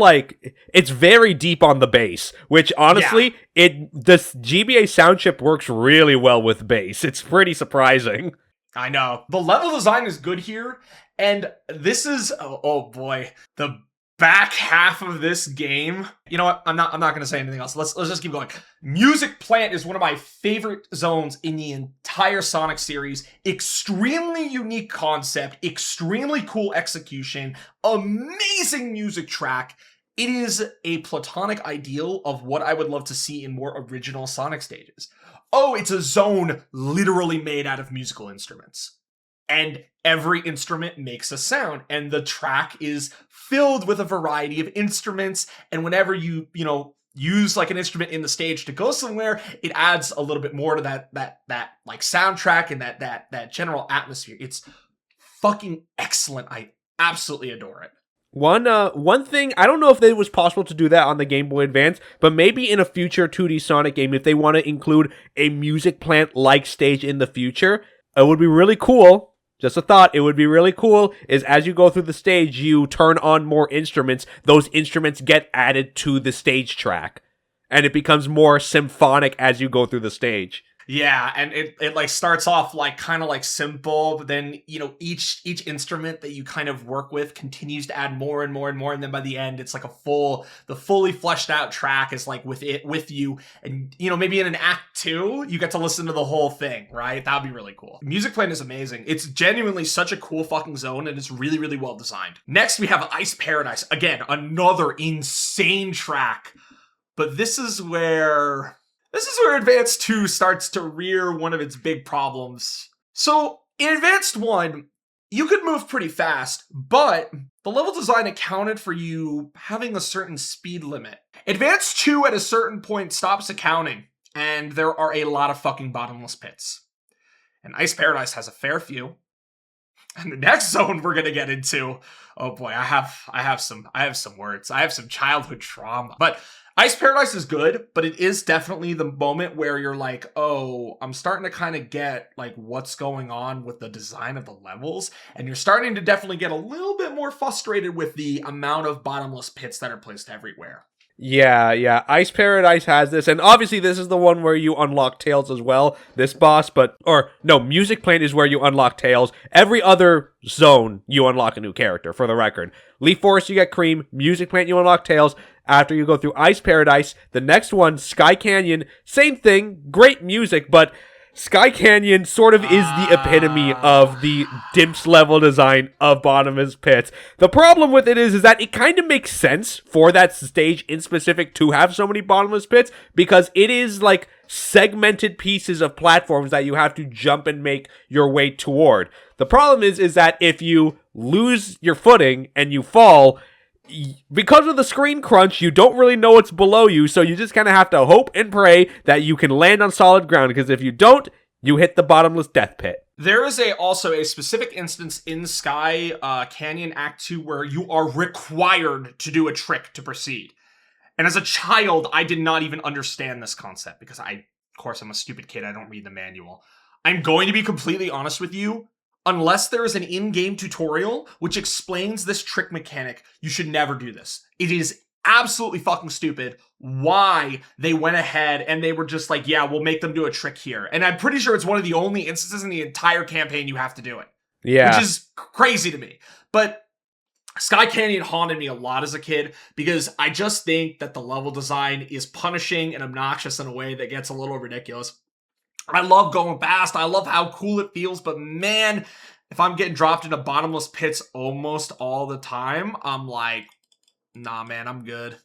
it's very deep on the bass, which, honestly, this GBA sound chip works really well with bass. It's pretty surprising. I know. The level design is good here, and this is, oh boy, the back half of this game. You know what? I'm not going to say anything else. Let's just keep going. Music Plant is one of my favorite zones in the entire Sonic series. Extremely unique concept, extremely cool execution, amazing music track. It is a platonic ideal of what I would love to see in more original Sonic stages. Oh, it's a zone literally made out of musical instruments. And every instrument makes a sound, and the track is filled with a variety of instruments, and whenever you use like an instrument in the stage to go somewhere, it adds a little bit more to that like soundtrack and that general atmosphere. It's fucking excellent. I absolutely adore it. One thing, I don't know if it was possible to do that on the Game Boy Advance, but maybe in a future 2D Sonic game, if they want to include a Music Plant-like stage in the future, it would be really cool. Just a thought, it would be really cool, is as you go through the stage, you turn on more instruments, those instruments get added to the stage track, and it becomes more symphonic as you go through the stage. Yeah, and it like starts off like kind of like simple, but then each instrument that you kind of work with continues to add more and more and more, and then by the end it's like the fully fleshed out track is like with you, and maybe in an act 2 you get to listen to the whole thing, right? That'd be really cool. Music Plant is amazing. It's genuinely such a cool fucking zone, and it's really, really well designed. Next we have Ice Paradise. Again, another insane track, but this is where Advanced 2 starts to rear one of its big problems. So, in Advanced 1, you could move pretty fast, but the level design accounted for you having a certain speed limit. Advanced 2 at a certain point stops accounting, and there are a lot of fucking bottomless pits. And Ice Paradise has a fair few. And the next zone we're gonna get into, oh boy, I have some words. I have some childhood trauma. But Ice Paradise is good, but it is definitely the moment where you're like, oh, I'm starting to kind of get like what's going on with the design of the levels, and you're starting to definitely get a little bit more frustrated with the amount of bottomless pits that are placed everywhere. Yeah. Ice Paradise has this, and obviously this is the one where you unlock Tails as well, this boss, Music Plant is where you unlock Tails. Every other zone, you unlock a new character, for the record. Leaf Forest, you get Cream. Music Plant, you unlock Tails. After you go through Ice Paradise, the next one, Sky Canyon, same thing, great music, but Sky Canyon sort of is the epitome of the Dimps level design of bottomless pits. The problem with it is that it kind of makes sense for that stage in specific to have so many bottomless pits, because it is like segmented pieces of platforms that you have to jump and make your way toward. The problem is that if you lose your footing and you fall, because of the screen crunch, you don't really know what's below you, so you just kind of have to hope and pray that you can land on solid ground, because if you don't, you hit the bottomless death pit. There is also a specific instance in Sky Canyon Act 2 where you are required to do a trick to proceed. And as a child, I did not even understand this concept, because of course, I'm a stupid kid, I don't read the manual. I'm going to be completely honest with you. Unless there is an in-game tutorial which explains this trick mechanic, you should never do this. It is absolutely fucking stupid why they went ahead and they were just like, yeah, we'll make them do a trick here. And I'm pretty sure it's one of the only instances in the entire campaign you have to do it. Yeah. Which is crazy to me. But Sky Canyon haunted me a lot as a kid, because I just think that the level design is punishing and obnoxious in a way that gets a little ridiculous. I love going fast. I love how cool it feels. But man, if I'm getting dropped into bottomless pits almost all the time, I'm like, nah, man, I'm good.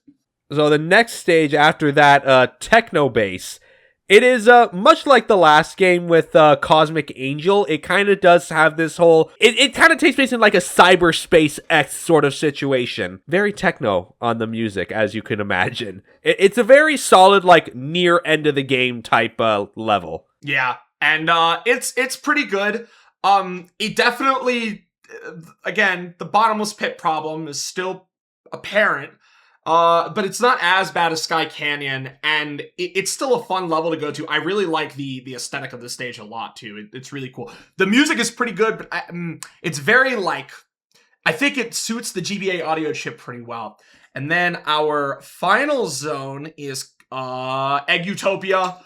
So the next stage after that, Techno Base. It is much like the last game with Cosmic Angel. It kind of does have this whole... It kind of takes place in like a cyberspace X sort of situation. Very techno on the music, as you can imagine. It's a very solid, like, near end of the game type level. Yeah, and it's pretty good. It definitely... Again, the bottomless pit problem is still apparent. But it's not as bad as Sky Canyon, and it's still a fun level to go to. I really like the aesthetic of the stage a lot, too. It's really cool. The music is pretty good, but it's very, like... I think it suits the GBA audio chip pretty well. And then our final zone is Egg Utopia,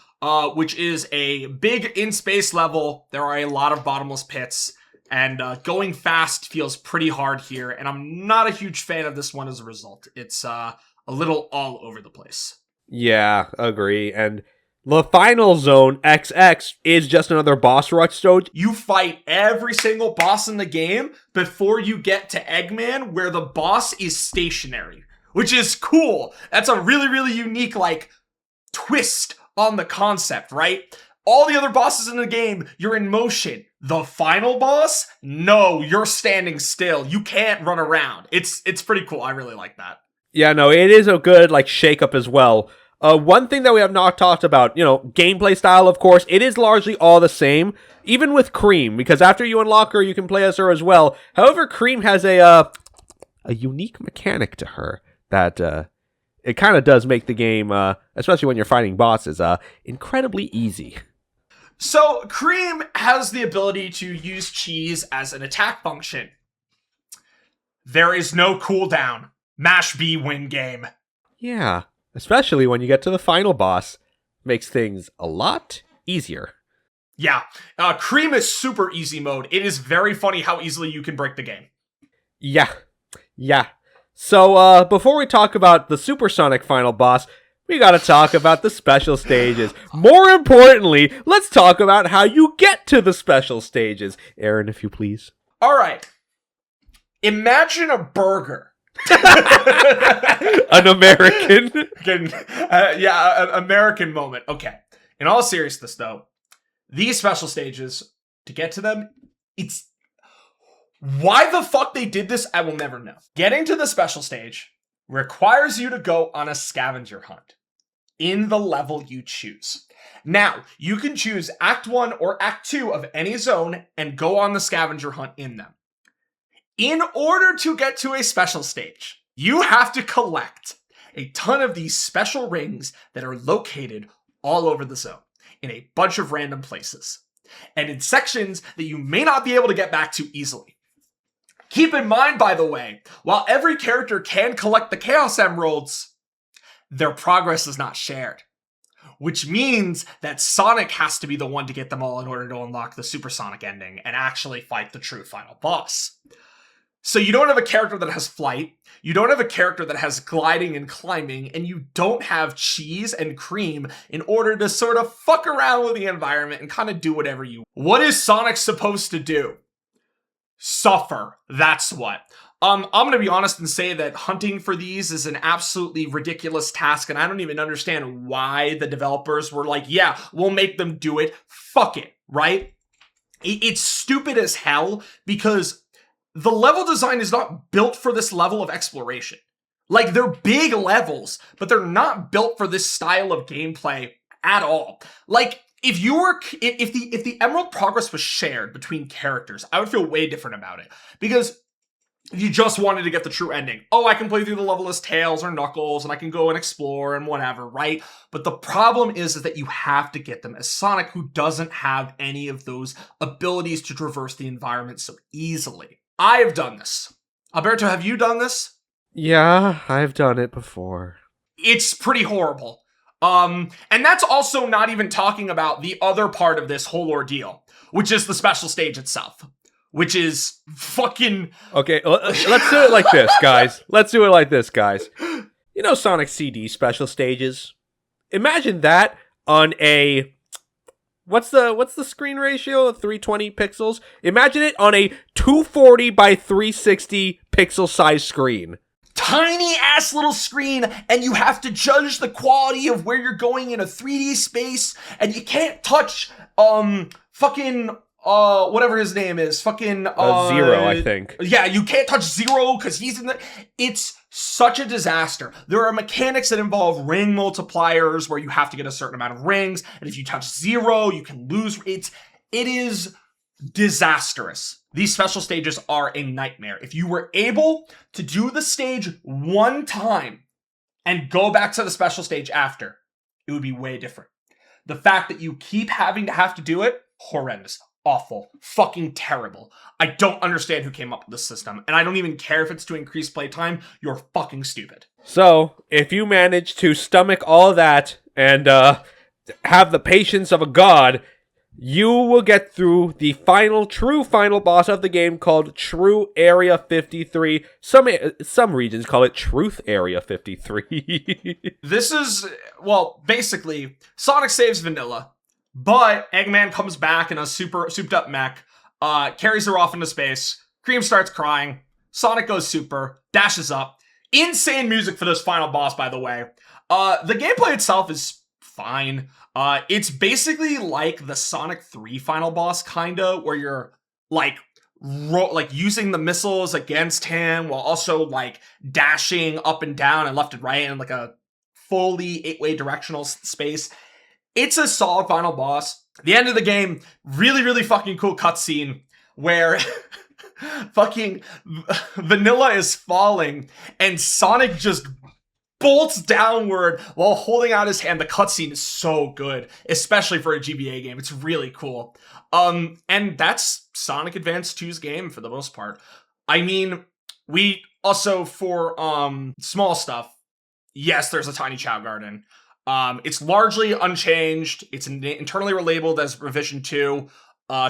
which is a big in-space level. There are a lot of bottomless pits. And going fast feels pretty hard here, and I'm not a huge fan of this one as a result. It's a little all over the place. Yeah, agree. And the final zone, XX, is just another boss rush stage. You fight every single boss in the game before you get to Eggman, where the boss is stationary, which is cool. That's a really, really unique, like, twist on the concept, right? All the other bosses in the game, you're in motion. The final boss? No, you're standing still. You can't run around. It's pretty cool. I really like that. Yeah, no, it is a good, like, shake-up as well. One thing that we have not talked about, gameplay style, of course, it is largely all the same, even with Cream, because after you unlock her, you can play as her as well. However, Cream has a unique mechanic to her that, it kind of does make the game, especially when you're fighting bosses, incredibly easy. So, Cream has the ability to use cheese as an attack function. There is no cooldown. Mash B, win game. Yeah, especially when you get to the final boss. Makes things a lot easier. Yeah, Cream is super easy mode. It is very funny how easily you can break the game. Yeah. So, before we talk about the Supersonic final boss, we gotta talk about the special stages. More importantly, let's talk about how you get to the special stages. Aaron, if you please. All right. Imagine a burger. An American. American moment. Okay. In all seriousness, though, these special stages, to get to them, it's... Why the fuck they did this, I will never know. Getting to the special stage requires you to go on a scavenger hunt. in the level you choose. Now, you can choose Act 1 or Act 2 of any zone and go on the scavenger hunt in them. In order to get to a special stage, you have to collect a ton of these special rings that are located all over the zone in a bunch of random places and in sections that you may not be able to get back to easily. Keep in mind, by the way, while every character can collect the Chaos Emeralds, their progress is not shared, which means that Sonic has to be the one to get them all in order to unlock the Supersonic ending and actually fight the true final boss. So you don't have a character that has flight, you don't have a character that has gliding and climbing, and you don't have cheese and cream in order to sort of fuck around with the environment and kind of do whatever you want. What is Sonic supposed to do? Suffer. That's what. I'm going to be honest and say that hunting for these is an absolutely ridiculous task, and I don't even understand why the developers were like, yeah, we'll make them do it. Fuck it, right? It's stupid as hell because the level design is not built for this level of exploration. Like, they're big levels, but they're not built for this style of gameplay at all. Like, if the Emerald progress was shared between characters, I would feel way different about it. Because if you just wanted to get the true ending, oh, I can play through the level as Tails or Knuckles, and I can go and explore and whatever, right? But the problem is that you have to get them as Sonic, who doesn't have any of those abilities to traverse the environment so easily. I have done this. Alberto, have you done this? Yeah, I've done it before. It's pretty horrible. And that's also not even talking about the other part of this whole ordeal, which is the special stage itself, which is fucking... Okay, let's do it like this, guys. Let's do it like this, guys. You know Sonic CD special stages? Imagine that on a... What's the screen ratio? 320 pixels? Imagine it on a 240 by 360 pixel size screen. Tiny ass little screen, and you have to judge the quality of where you're going in a 3D space, and you can't touch whatever his name is, Zero, I think. Yeah, you can't touch Zero because he's in the... It's such a disaster. There are mechanics that involve ring multipliers where you have to get a certain amount of rings, and if you touch Zero, you can lose. It is disastrous. These special stages are a nightmare. If you were able to do the stage one time and go back to the special stage after, it would be way different. The fact that you keep having to have to do it, horrendous, awful, fucking terrible. I don't understand who came up with this system, and I don't even care if it's to increase playtime. You're fucking stupid. So, if you manage to stomach all that and have the patience of a god, you will get through the true final boss of the game called True Area 53. Some regions call it Truth Area 53. This is, well, basically, Sonic saves Vanilla, but Eggman comes back in a souped up mech, carries her off into space, Cream starts crying, Sonic goes super, dashes up. Insane music for this final boss, by the way. The gameplay itself is fine. It's basically like the Sonic 3 final boss, kinda, where you're like using the missiles against him while also like dashing up and down and left and right in like a fully 8-way directional space. It's a solid final boss. The end of the game, really, really fucking cool cutscene where fucking Vanilla is falling and Sonic just bolts downward while holding out his hand. The cutscene is so good, especially for a GBA game. It's really cool. And that's Sonic Advance 2's game for the most part. I mean, we also, for small stuff, yes, there's a tiny Chow Garden. It's largely unchanged. It's internally relabeled as Revision 2.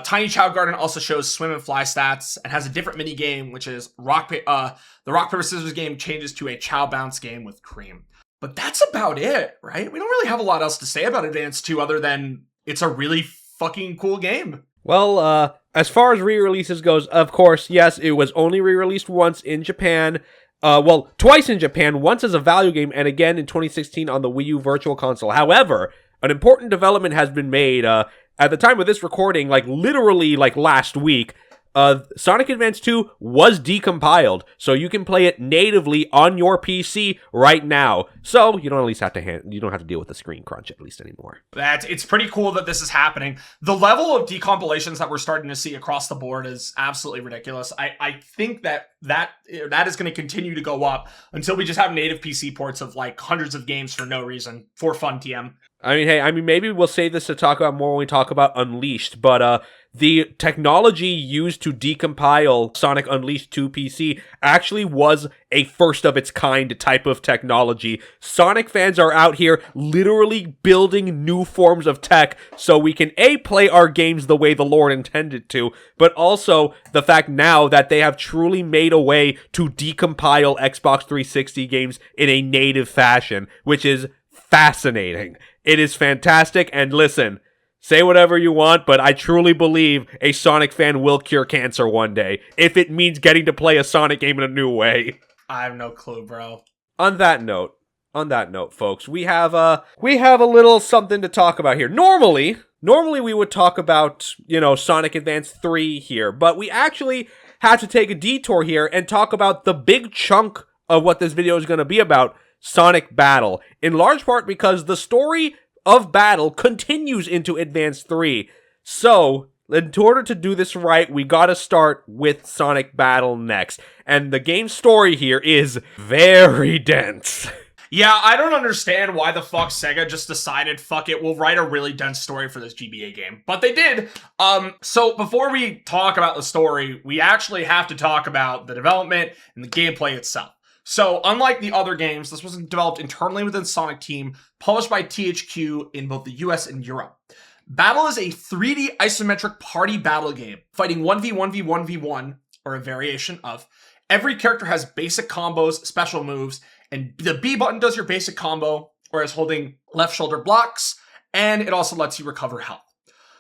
Tiny Chow Garden also shows swim and fly stats and has a different mini game, which is the rock paper scissors game changes to a Chow bounce game with Cream. But that's about it, right? We don't really have a lot else to say about Advance 2 other than it's a really fucking cool game. Well, as far as re-releases goes, of course, yes, it was only re-released once in Japan. Twice in Japan, once as a value game, and again in 2016 on the Wii U Virtual Console. However, an important development has been made, at the time of this recording, literally last week. Sonic Advance 2 was decompiled, so you can play it natively on your PC right now. So you don't at least have to you don't have to deal with the screen crunch at least anymore. It's pretty cool that this is happening. The level of decompilations that we're starting to see across the board is absolutely ridiculous. I think that is going to continue to go up until we just have native PC ports of like hundreds of games for no reason, for fun, TM. I mean, maybe we'll save this to talk about more when we talk about Unleashed, but the technology used to decompile Sonic Unleashed 2 PC actually was a first of its kind type of technology. Sonic fans are out here literally building new forms of tech so we can play our games the way the Lord intended to, but also the fact now that they have truly made a way to decompile Xbox 360 games in a native fashion, which is fascinating. It is fantastic, and listen, say whatever you want, but I truly believe a Sonic fan will cure cancer one day, if it means getting to play a Sonic game in a new way. I have no clue, bro. On that note, folks, we have a little something to talk about here. Normally we would talk about, Sonic Advance 3 here, but we actually had to take a detour here and talk about the big chunk of what this video is going to be about, Sonic Battle, in large part because the story of Battle continues into Advance 3. So, in order to do this right, we gotta start with Sonic Battle next. And the game's story here is very dense. Yeah, I don't understand why the fuck Sega just decided, fuck it, we'll write a really dense story for this GBA game. But they did. So before we talk about the story, we actually have to talk about the development and the gameplay itself. So, unlike the other games, this was developed internally within Sonic Team, published by THQ in both the US and Europe. Battle is a 3D isometric party battle game, fighting 1v1v1v1, or a variation of. Every character has basic combos, special moves, and the B button does your basic combo, whereas holding left shoulder blocks, and it also lets you recover health.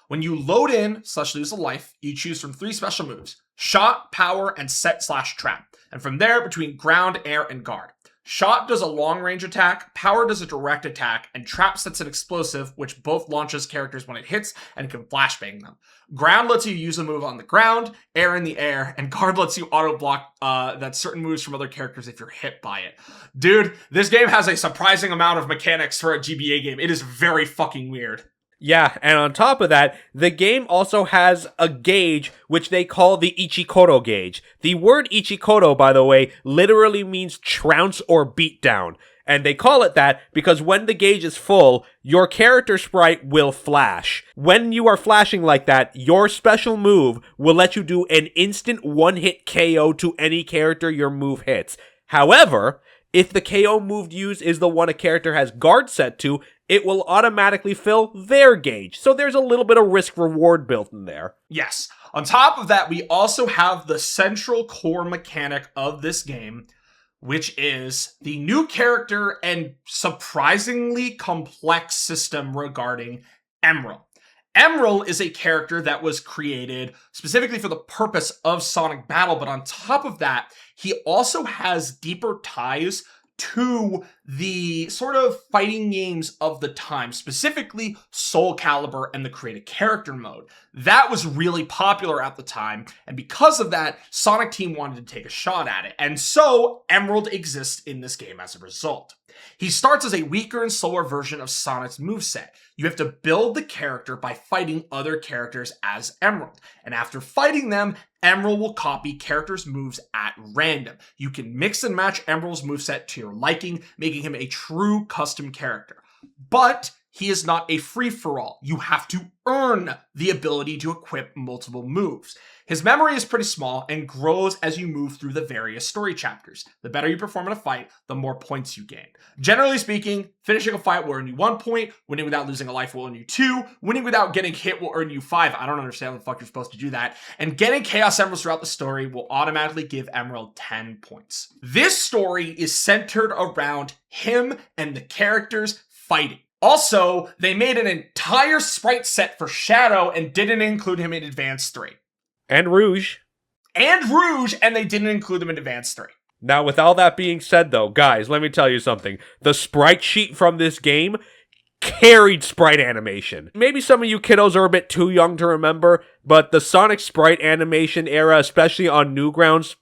When you load in / lose a life, you choose from 3 special moves: Shot, Power, and Set/Trap. And from there, between ground, air, and guard. Shot does a long-range attack, Power does a direct attack, and Trap sets an explosive, which both launches characters when it hits and can flashbang them. Ground lets you use a move on the ground, air in the air, and guard lets you auto-block that certain moves from other characters if you're hit by it. Dude, this game has a surprising amount of mechanics for a GBA game. It is very fucking weird. Yeah, and on top of that, the game also has a gauge which they call the Ichikoto gauge. The word Ichikoto, by the way, literally means trounce or beat down. And they call it that because when the gauge is full, your character sprite will flash. When you are flashing like that, your special move will let you do an instant one-hit KO to any character your move hits. However, if the KO move used is the one a character has guard set to, it will automatically fill their gauge. So there's a little bit of risk-reward built in there. Yes. On top of that, we also have the central core mechanic of this game, which is the new character and surprisingly complex system regarding Emerald. Emerald is a character that was created specifically for the purpose of Sonic Battle, but on top of that, he also has deeper ties to the sort of fighting games of the time, specifically Soul Calibur and the Create a Character mode. That was really popular at the time, and because of that, Sonic Team wanted to take a shot at it, and so Emerald exists in this game as a result. He starts as a weaker and slower version of Sonic's moveset. You have to build the character by fighting other characters as Emerald, and after fighting them, Emerald will copy characters' moves at random. You can mix and match Emerald's moveset to your liking, making him a true custom character. But he is not a free-for-all. You have to earn the ability to equip multiple moves. His memory is pretty small and grows as you move through the various story chapters. The better you perform in a fight, the more points you gain. Generally speaking, finishing a fight will earn you 1 point, winning without losing a life will earn you 2, winning without getting hit will earn you 5. I don't understand how the fuck you're supposed to do that. And getting Chaos Emeralds throughout the story will automatically give Emerald 10 points. This story is centered around him and the characters fighting. Also, they made an entire sprite set for Shadow and didn't include him in Advance 3. And Rouge. And they didn't include him in Advance 3. Now, with all that being said, though, guys, let me tell you something. The sprite sheet from this game carried sprite animation. Maybe some of you kiddos are a bit too young to remember, but the Sonic sprite animation era, especially on Newgrounds,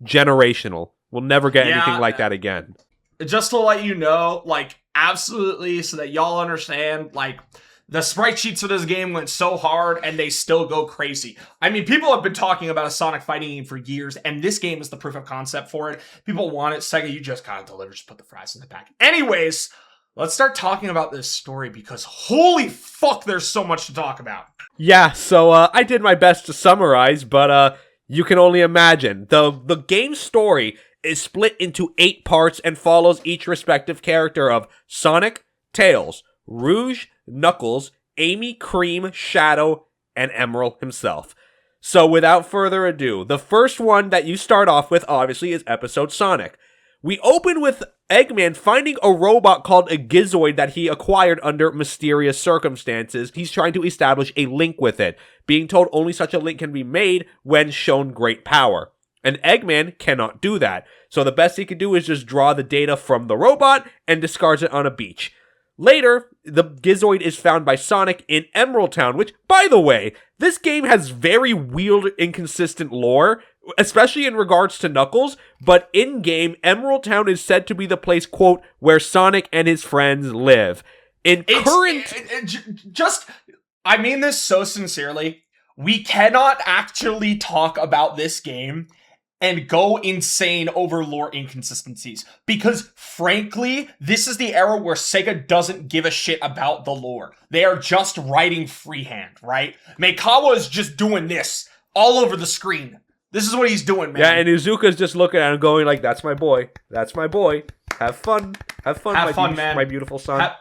generational. We'll never get anything like that again. Just to let you know, like, absolutely, so that y'all understand, like, the sprite sheets for this game went so hard, and they still go crazy. I mean, people have been talking about a Sonic fighting game for years, and this game is the proof of concept for it. People want it. Sega, you just gotta deliver. Just put the fries in the pack. Anyways, let's start talking about this story, because holy fuck, there's so much to talk about. Yeah, so I did my best to summarize, but you can only imagine. The game's story is split into 8 parts and follows each respective character of Sonic, Tails, Rouge, Knuckles, Amy, Cream, Shadow, and Emerald himself. So without further ado, the first one that you start off with, obviously, is Episode Sonic. We open with Eggman finding a robot called a Gizoid that he acquired under mysterious circumstances. He's trying to establish a link with it, being told only such a link can be made when shown great power. And Eggman cannot do that, so the best he can do is just draw the data from the robot and discards it on a beach. Later, the Gizoid is found by Sonic in Emerald Town, which, by the way, this game has very weird, inconsistent lore, especially in regards to Knuckles, but in-game, Emerald Town is said to be the place, quote, where Sonic and his friends live. I mean this so sincerely, we cannot actually talk about this game and go insane over lore inconsistencies. Because, frankly, this is the era where Sega doesn't give a shit about the lore. They are just writing freehand, right? Meikawa is just doing this all over the screen. This is what he's doing, man. Yeah, and Izuka's just looking at him going like, that's my boy. That's my boy. Have fun. Have fun, man. My beautiful son.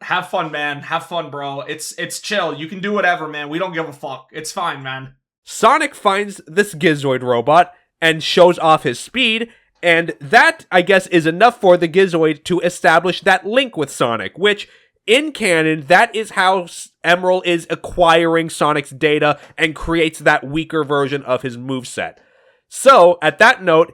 Have fun, man. Have fun, bro. It's chill. You can do whatever, man. We don't give a fuck. It's fine, man. Sonic finds this Gizoid robot and shows off his speed, and that, I guess, is enough for the Gizoid to establish that link with Sonic, which, in canon, that is how Emerald is acquiring Sonic's data and creates that weaker version of his moveset. So, at that note,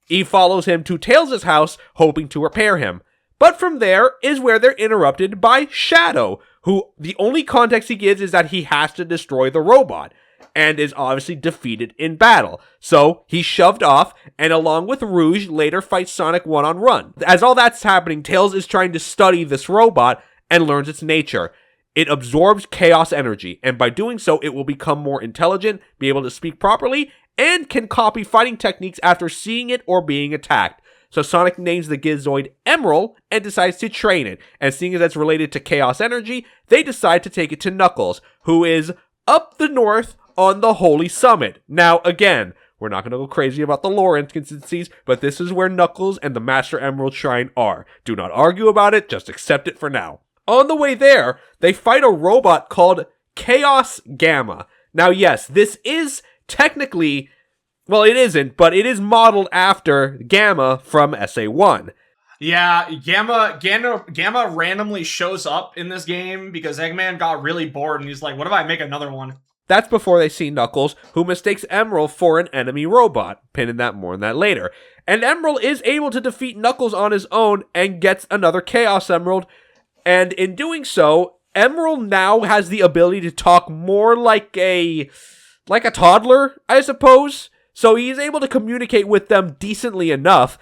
he follows him to Tails' house, hoping to repair him. But from there is where they're interrupted by Shadow, who the only context he gives is that he has to destroy the robot, and is obviously defeated in battle. So, he's shoved off, and along with Rouge, later fights Sonic one-on-one. As all that's happening, Tails is trying to study this robot and learns its nature. It absorbs chaos energy, and by doing so, it will become more intelligent, be able to speak properly, and can copy fighting techniques after seeing it or being attacked. So Sonic names the Gizoid Emerald and decides to train it, and seeing as it's related to chaos energy, they decide to take it to Knuckles, who is up the north on the Holy Summit. Now, again, we're not going to go crazy about the lore inconsistencies, but this is where Knuckles and the Master Emerald Shrine are. Do not argue about it, just accept it for now. On the way there, they fight a robot called Chaos Gamma. Now, yes, this is technically, well, it isn't, but it is modeled after Gamma from SA1. Yeah, Gamma randomly shows up in this game because Eggman got really bored and he's like, what if I make another one? That's before they see Knuckles, who mistakes Emerald for an enemy robot. Pinning that more on that later. And Emerald is able to defeat Knuckles on his own and gets another Chaos Emerald. And in doing so, Emerald now has the ability to talk more like a toddler, I suppose. So he's able to communicate with them decently enough.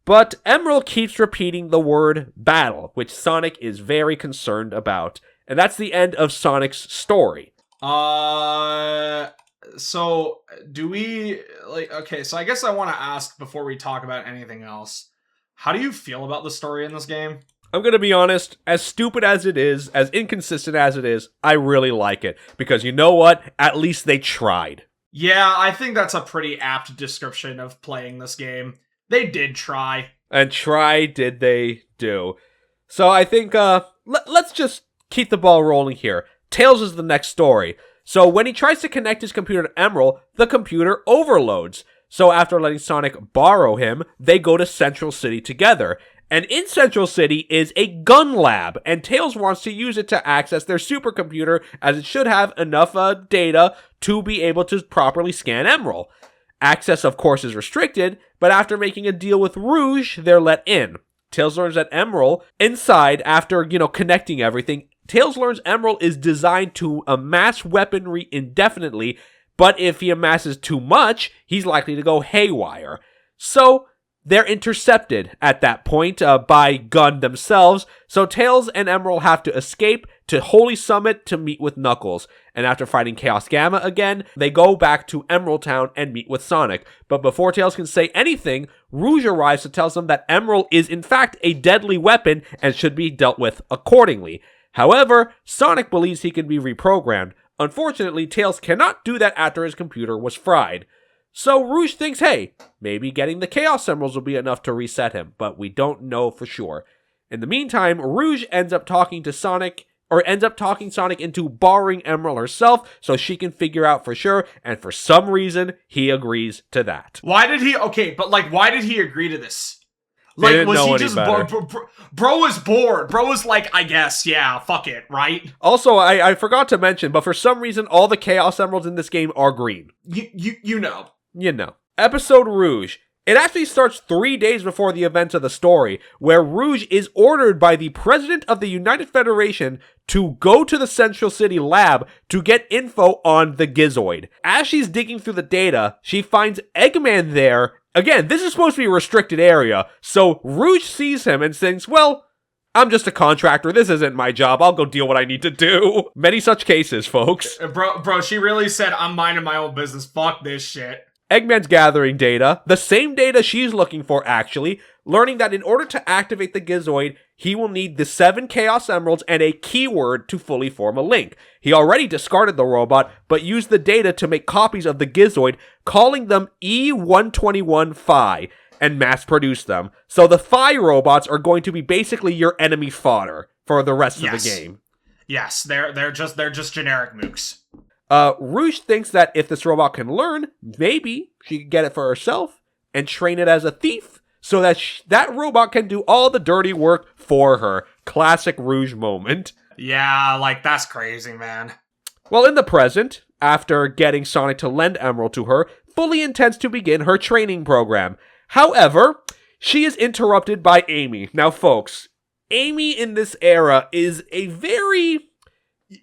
But Emerald keeps repeating the word battle, which Sonic is very concerned about. And that's the end of Sonic's story. So do we, okay, so I guess I want to ask before we talk about anything else, how do you feel about the story in this game? I'm gonna be honest, as stupid as it is, as inconsistent as it is, I really like it. Because you know what? At least they tried. Yeah, I think that's a pretty apt description of playing this game. They did try. And try did they do. So I think, let's just keep the ball rolling here. Tails is the next story. So when he tries to connect his computer to Emerald, the computer overloads. So after letting Sonic borrow him, they go to Central City together. And in Central City is a gun lab, and Tails wants to use it to access their supercomputer, as it should have enough data to be able to properly scan Emerald. Access, of course, is restricted, but after making a deal with Rouge, they're let in. Tails learns that Emerald, inside, after, connecting everything, Tails learns Emerald is designed to amass weaponry indefinitely, but if he amasses too much, he's likely to go haywire. So they're intercepted at that point by Gun themselves, so Tails and Emerald have to escape to Holy Summit to meet with Knuckles. And after fighting Chaos Gamma again, they go back to Emerald Town and meet with Sonic. But before Tails can say anything, Rouge arrives to tell them that Emerald is in fact a deadly weapon and should be dealt with accordingly. However, Sonic believes he can be reprogrammed. Unfortunately, Tails cannot do that after his computer was fried. So Rouge thinks, hey, maybe getting the Chaos Emeralds will be enough to reset him, but we don't know for sure. In the meantime, Rouge ends up talking Sonic into borrowing Emerald herself so she can figure out for sure, and for some reason, he agrees to that. Why did he agree to this? They Like, didn't was know he any just better. bro was bored. Bro was like, I guess, yeah, fuck it, right? Also, I forgot to mention, but for some reason, all the Chaos Emeralds in this game are green. You know. You know. Episode Rouge. It actually starts 3 days before the events of the story, where Rouge is ordered by the President of the United Federation to go to the Central City lab to get info on the Gizoid. As she's digging through the data, she finds Eggman there. Again, this is supposed to be a restricted area, so Rouge sees him and thinks, well, I'm just a contractor, this isn't my job, I'll go deal what I need to do. Many such cases, folks. Bro, she really said, I'm minding my own business, fuck this shit. Eggman's gathering data, the same data she's looking for actually, learning that in order to activate the Gizoid, he will need the 7 Chaos Emeralds and a keyword to fully form a link. He already discarded the robot, but used the data to make copies of the Gizoid, calling them E-121 Phi, and mass-produce them. So the Phi robots are going to be basically your enemy fodder for the rest of the game. Yes, they're just generic mooks. Rouge thinks that if this robot can learn, maybe she could get it for herself and train it as a thief so that that robot can do all the dirty work for her. Classic Rouge moment. Yeah, like, that's crazy, man. Well, in the present, after getting Sonic to lend Emerald to her, fully intends to begin her training program. However, she is interrupted by Amy. Now, folks, Amy in this era is a very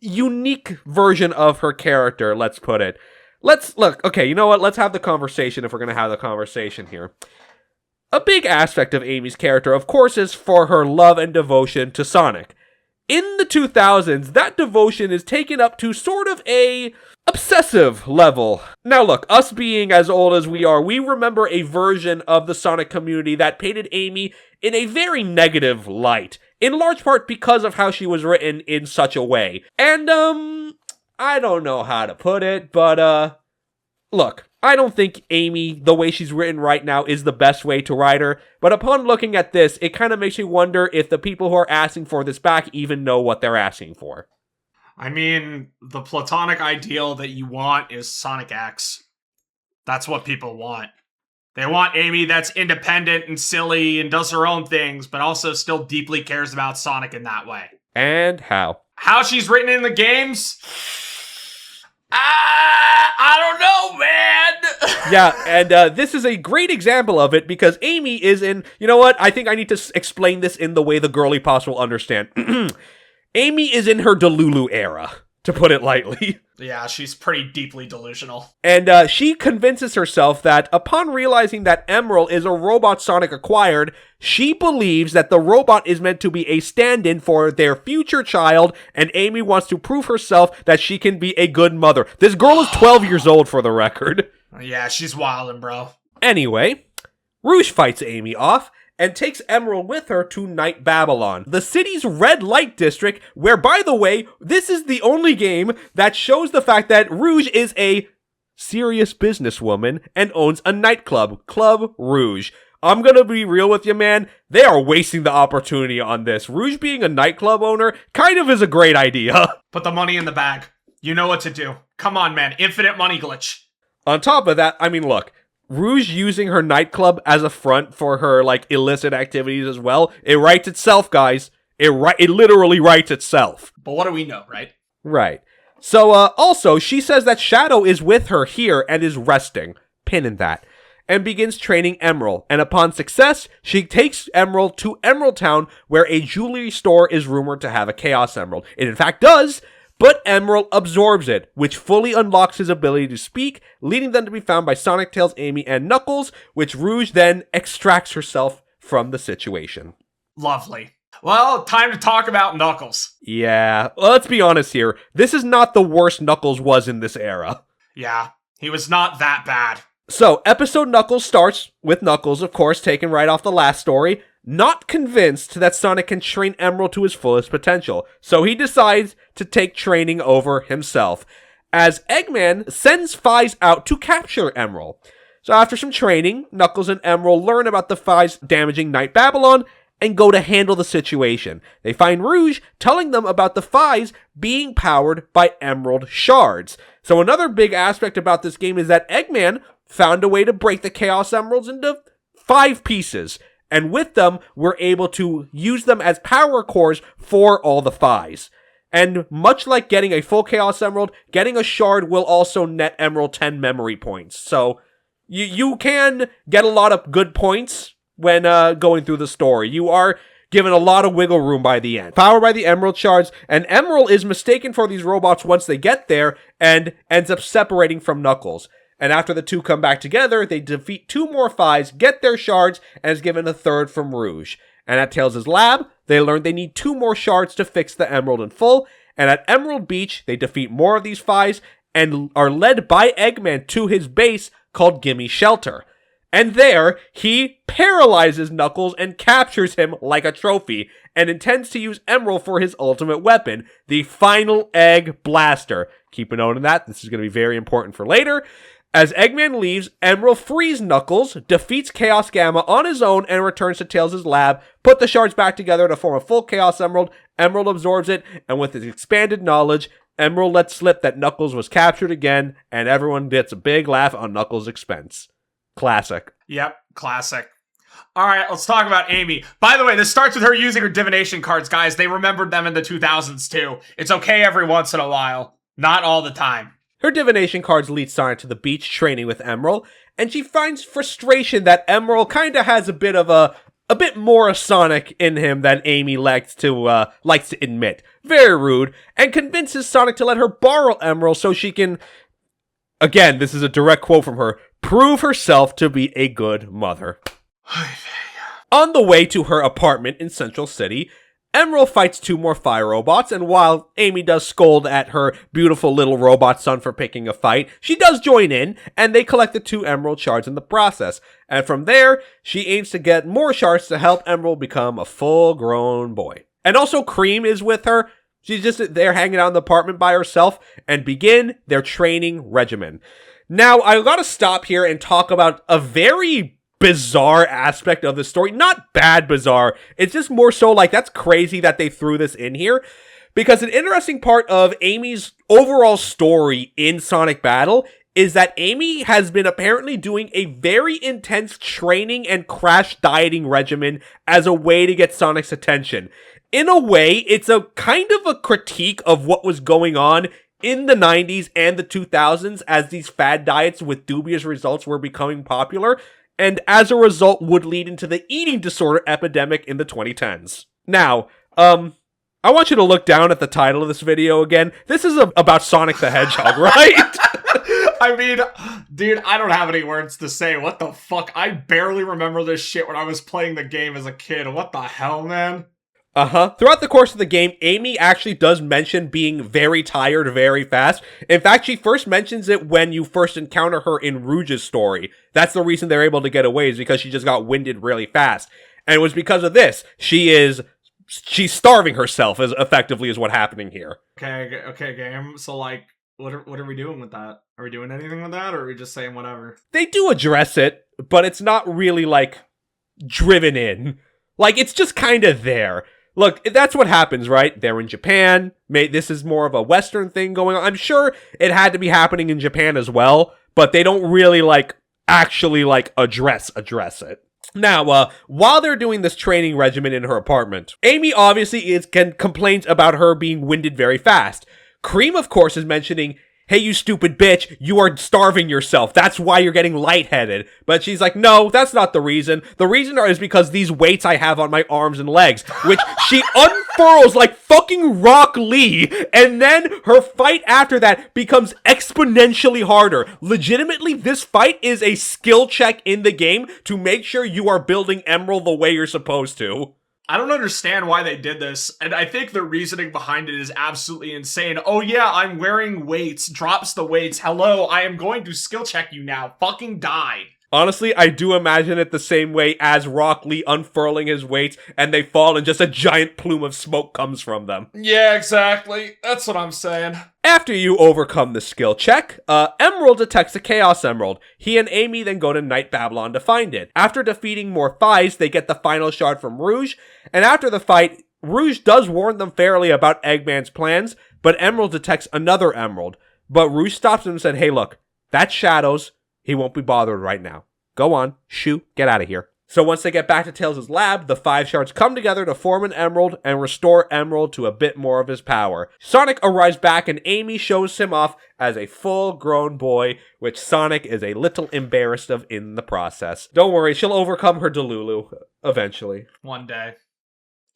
unique version of her character, let's put it. Okay, you know what? Let's have the conversation if we're going to have the conversation here. A big aspect of Amy's character, of course, is for her love and devotion to Sonic. In the 2000s, that devotion is taken up to sort of a obsessive level. Now look, us being as old as we are, we remember a version of the Sonic community that painted Amy in a very negative light. In large part because of how she was written in such a way. And, I don't know how to put it, but, look, I don't think Amy, the way she's written right now, is the best way to write her, but upon looking at this, it kind of makes me wonder if the people who are asking for this back even know what they're asking for. I mean, the platonic ideal that you want is Sonic X. That's what people want. They want Amy that's independent and silly and does her own things, but also still deeply cares about Sonic in that way. And how? How she's written in the games? I don't know, man! Yeah, and this is a great example of it because Amy is in... You know what? I think I need to explain this in the way the girly pops will understand. Amy is in her Delulu era, to put it lightly. Yeah, she's pretty deeply delusional. And she convinces herself that upon realizing that Emerald is a robot Sonic acquired, she believes that the robot is meant to be a stand-in for their future child, and Amy wants to prove herself that she can be a good mother. This girl is 12 years old, for the record. Yeah, she's wildin', bro. Anyway, Rouge fights Amy off, and takes Emerald with her to Night Babylon, the city's red light district, where, by the way, this is the only game that shows the fact that Rouge is a serious businesswoman and owns a nightclub, Club Rouge. I'm gonna be real with you, man, they are wasting the opportunity on this. Rouge being a nightclub owner kind of is a great idea. Put the money in the bag. You know what to do. Come on, man. Infinite money glitch. On top of that, I mean, look, Rouge using her nightclub as a front for her, like, illicit activities as well, it writes itself, guys. It literally writes itself. But what do we know, right? Right. So, also, she says that Shadow is with her here and is resting. Pin in that. and begins training Emerald. And upon success, she takes Emerald to Emerald Town, where a jewelry store is rumored to have a Chaos Emerald. It in fact does, but Emerald absorbs it, which fully unlocks his ability to speak, leading them to be found by Sonic, Tails, Amy, and Knuckles, which Rouge then extracts herself from the situation. Lovely. Well, time to talk about Knuckles. Yeah, let's be honest here. This is not the worst Knuckles was in this era. Yeah, he was not that bad. So, episode Knuckles starts with Knuckles, of course, taken right off the last story, not convinced that Sonic can train Emerald to his fullest potential. So he decides to take training over himself, as Eggman sends Fies out to capture Emerald. So after some training, Knuckles and Emerald learn about the Fies damaging Night Babylon, and go to handle the situation. They find Rouge telling them about the Fies being powered by Emerald Shards. So another big aspect about this game is that Eggman found a way to break the Chaos Emeralds into 5 pieces. And with them, we're able to use them as power cores for all the Fies. And much like getting a full Chaos Emerald, getting a Shard will also net Emerald 10 memory points. So you can get a lot of good points when going through the story. You are given a lot of wiggle room by the end. Powered by the Emerald Shards, and Emerald is mistaken for these robots once they get there, and ends up separating from Knuckles. And after the two come back together, they defeat 2 more Fies, get their shards, and is given a 3rd from Rouge. And at Tails' lab, they learn they need 2 more shards to fix the Emerald in full, and at Emerald Beach, they defeat more of these Fies, and are led by Eggman to his base called Gimme Shelter. And there, he paralyzes Knuckles and captures him like a trophy, and intends to use Emerald for his ultimate weapon, the Final Egg Blaster. Keep a note of that, this is going to be very important for later. As Eggman leaves, Emerald frees Knuckles, defeats Chaos Gamma on his own, and returns to Tails' lab, put the shards back together to form a full Chaos Emerald. Emerald absorbs it, and with his expanded knowledge, Emerald lets slip that Knuckles was captured again, and everyone gets a big laugh on Knuckles' expense. Classic. Yep, classic. All right, let's talk about Amy. By the way, this starts with her using her divination cards, guys. They remembered them in the 2000s, too. It's okay every once in a while. Not all the time. Her divination cards lead Sonic to the beach training with Emerald, and she finds frustration that Emerald kind of has a bit more Sonic in him than Amy likes to admit. Very rude, and convinces Sonic to let her borrow Emerald so she can, again, this is a direct quote from her, prove herself to be a good mother. On the way to her apartment in Central City, Emerald fights 2 more fire robots, and while Amy does scold at her beautiful little robot son for picking a fight, she does join in, and they collect the 2 Emerald Shards in the process. And from there, she aims to get more shards to help Emerald become a full-grown boy. And also Cream is with her. She's just there hanging out in the apartment by herself, and begin their training regimen. Now, I gotta stop here and talk about a very bizarre aspect of the story. Not bad bizarre. It's just more so like, that's crazy that they threw this in here. Because an interesting part of Amy's overall story in Sonic Battle is that Amy has been apparently doing a very intense training and crash dieting regimen as a way to get Sonic's attention. In a way, it's a kind of a critique of what was going on in the 90s and the 2000s as these fad diets with dubious results were becoming popular, and as a result would lead into the eating disorder epidemic in the 2010s. Now, I want you to look down at the title of this video again. This is about Sonic the Hedgehog, right? I mean, dude, I don't have any words to say. What the fuck? I barely remember this shit when I was playing the game as a kid. What the hell, man? Throughout the course of the game, Amy actually does mention being very tired very fast. In fact, she first mentions it when you first encounter her in Rouge's story. That's the reason they're able to get away, is because she just got winded really fast. And it was because of this. She's starving herself, as effectively is what's happening here. Okay, game. So, like, what are we doing with that? Are we doing anything with that, or are we just saying whatever? They do address it, but it's not really, like, driven in. Like, it's just kind of there. Look, that's what happens, right? They're in Japan. This is more of a Western thing going on. I'm sure it had to be happening in Japan as well, but they don't really, actually address it. Now, while they're doing this training regimen in her apartment, Amy obviously complains about her being winded very fast. Cream, of course, is mentioning hey, you stupid bitch, you are starving yourself. That's why you're getting lightheaded. But she's like, no, that's not the reason. The reason is because these weights I have on my arms and legs, which she unfurls like fucking Rock Lee. And then her fight after that becomes exponentially harder. Legitimately, this fight is a skill check in the game to make sure you are building Emerald the way you're supposed to. I don't understand why they did this, and I think the reasoning behind it is absolutely insane. Oh yeah, I'm wearing weights, drops the weights, hello, I am going to skill check you now, fucking die. Honestly, I do imagine it the same way as Rock Lee unfurling his weights, and they fall and just a giant plume of smoke comes from them. Yeah, exactly. That's what I'm saying. After you overcome the skill check, Emerald detects a Chaos Emerald. He and Amy then go to Night Babylon to find it. After defeating more Phis, they get the final shard from Rouge, and after the fight, Rouge does warn them fairly about Eggman's plans, but Emerald detects another Emerald. But Rouge stops him and said, hey look, that's Shadows. He won't be bothered right now. Go on, shoot, get out of here. So once they get back to Tails' lab, the 5 shards come together to form an Emerald and restore Emerald to a bit more of his power. Sonic arrives back and Amy shows him off as a full-grown boy, which Sonic is a little embarrassed of in the process. Don't worry, she'll overcome her Delulu eventually. One day.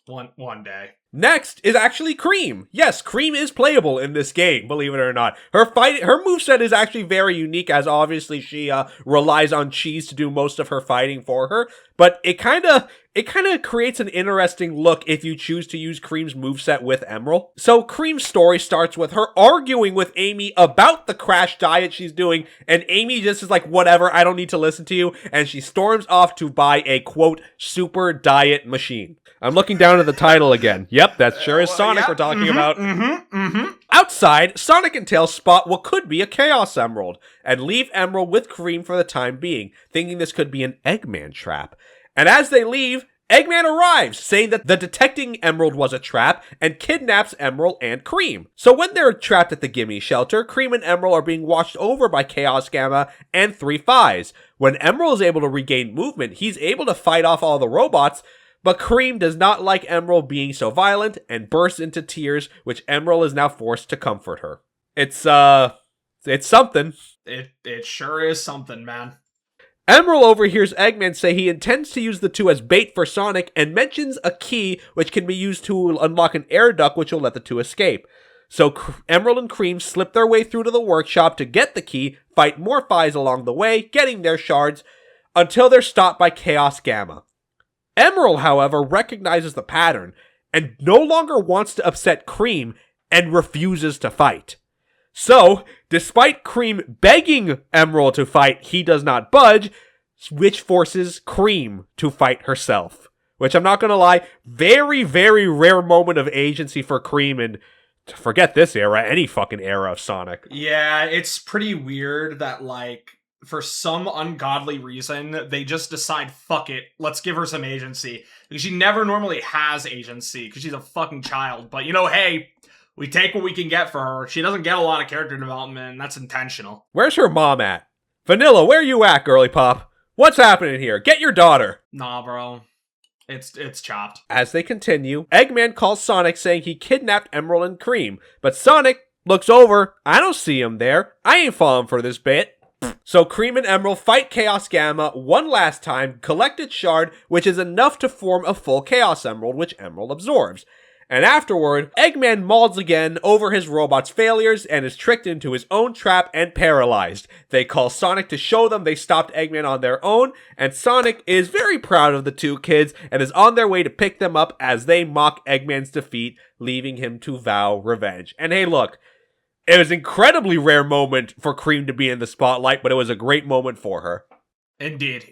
One day. Next is actually Cream. Yes, Cream is playable in this game, believe it or not. Her moveset is actually very unique, as obviously she relies on Cheese to do most of her fighting for her. But it kind of creates an interesting look if you choose to use Cream's moveset with Emerald. So Cream's story starts with her arguing with Amy about the crash diet she's doing, and Amy just is like, whatever, I don't need to listen to you, and she storms off to buy a, quote, super diet machine. I'm looking down at the title again. Yep, that sure is Sonic we're talking about. Outside, Sonic and Tails spot what could be a Chaos Emerald, and leave Emerald with Cream for the time being, thinking this could be an Eggman trap. And as they leave, Eggman arrives, saying that the detecting Emerald was a trap, and kidnaps Emerald and Cream. So when they're trapped at the Gimme Shelter, Cream and Emerald are being watched over by Chaos Gamma and 3 Phis. When Emerald is able to regain movement, he's able to fight off all the robots, but Cream does not like Emerald being so violent and bursts into tears, which Emerald is now forced to comfort her. It's something. It sure is something, man. Emerald overhears Eggman say he intends to use the two as bait for Sonic and mentions a key which can be used to unlock an air duct which will let the two escape. So Emerald and Cream slip their way through to the workshop to get the key, fight more Phis along the way, getting their shards, until they're stopped by Chaos Gamma. Emerald, however, recognizes the pattern and no longer wants to upset Cream and refuses to fight. So, despite Cream begging Emerald to fight, he does not budge, which forces Cream to fight herself. Which, I'm not gonna lie, very, very rare moment of agency for Cream, and forget this era, any fucking era of Sonic. Yeah, it's pretty weird that, like, for some ungodly reason, they just decide, fuck it, let's give her some agency. Because she never normally has agency, because she's a fucking child. But, you know, hey, we take what we can get for her. She doesn't get a lot of character development, and that's intentional. Where's her mom at? Vanilla, where you at, girly pop? What's happening here? Get your daughter. Nah, bro. It's chopped. As they continue, Eggman calls Sonic saying he kidnapped Emerald and Cream. But Sonic looks over. I don't see him there. I ain't falling for this bit. So Cream and Emerald fight Chaos Gamma one last time, collect its shard, which is enough to form a full Chaos Emerald, which Emerald absorbs. And afterward, Eggman mauls again over his robot's failures and is tricked into his own trap and paralyzed. They call Sonic to show them they stopped Eggman on their own, and Sonic is very proud of the two kids and is on their way to pick them up as they mock Eggman's defeat, leaving him to vow revenge. And hey, look, it was an incredibly rare moment for Cream to be in the spotlight, but it was a great moment for her. Indeed.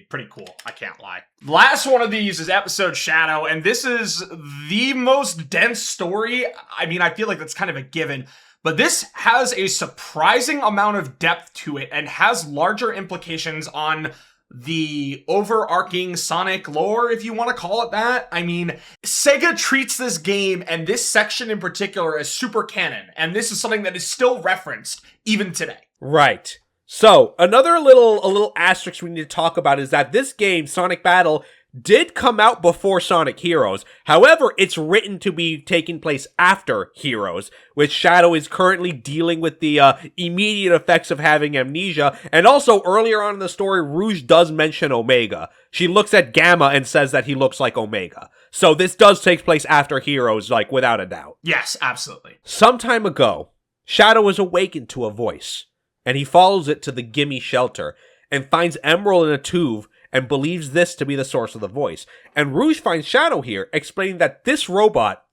Pretty cool. I can't lie. Last one of these is episode Shadow, and this is the most dense story. I mean, I feel like that's kind of a given, but this has a surprising amount of depth to it and has larger implications on the overarching Sonic lore, if you want to call it that. I mean, Sega treats this game and this section in particular as super canon, and this is something that is still referenced even today. Right. So, another little asterisk we need to talk about is that this game, Sonic Battle, did come out before Sonic Heroes. However, it's written to be taking place after Heroes, which Shadow is currently dealing with the immediate effects of having amnesia. And also, earlier on in the story, Rouge does mention Omega. She looks at Gamma and says that he looks like Omega. So this does take place after Heroes, like, without a doubt. Yes, absolutely. Some time ago, Shadow is awakened to a voice, and he follows it to the Gimme shelter, and finds Emerald in a tube, and believes this to be the source of the voice. And Rouge finds Shadow here, explaining that this robot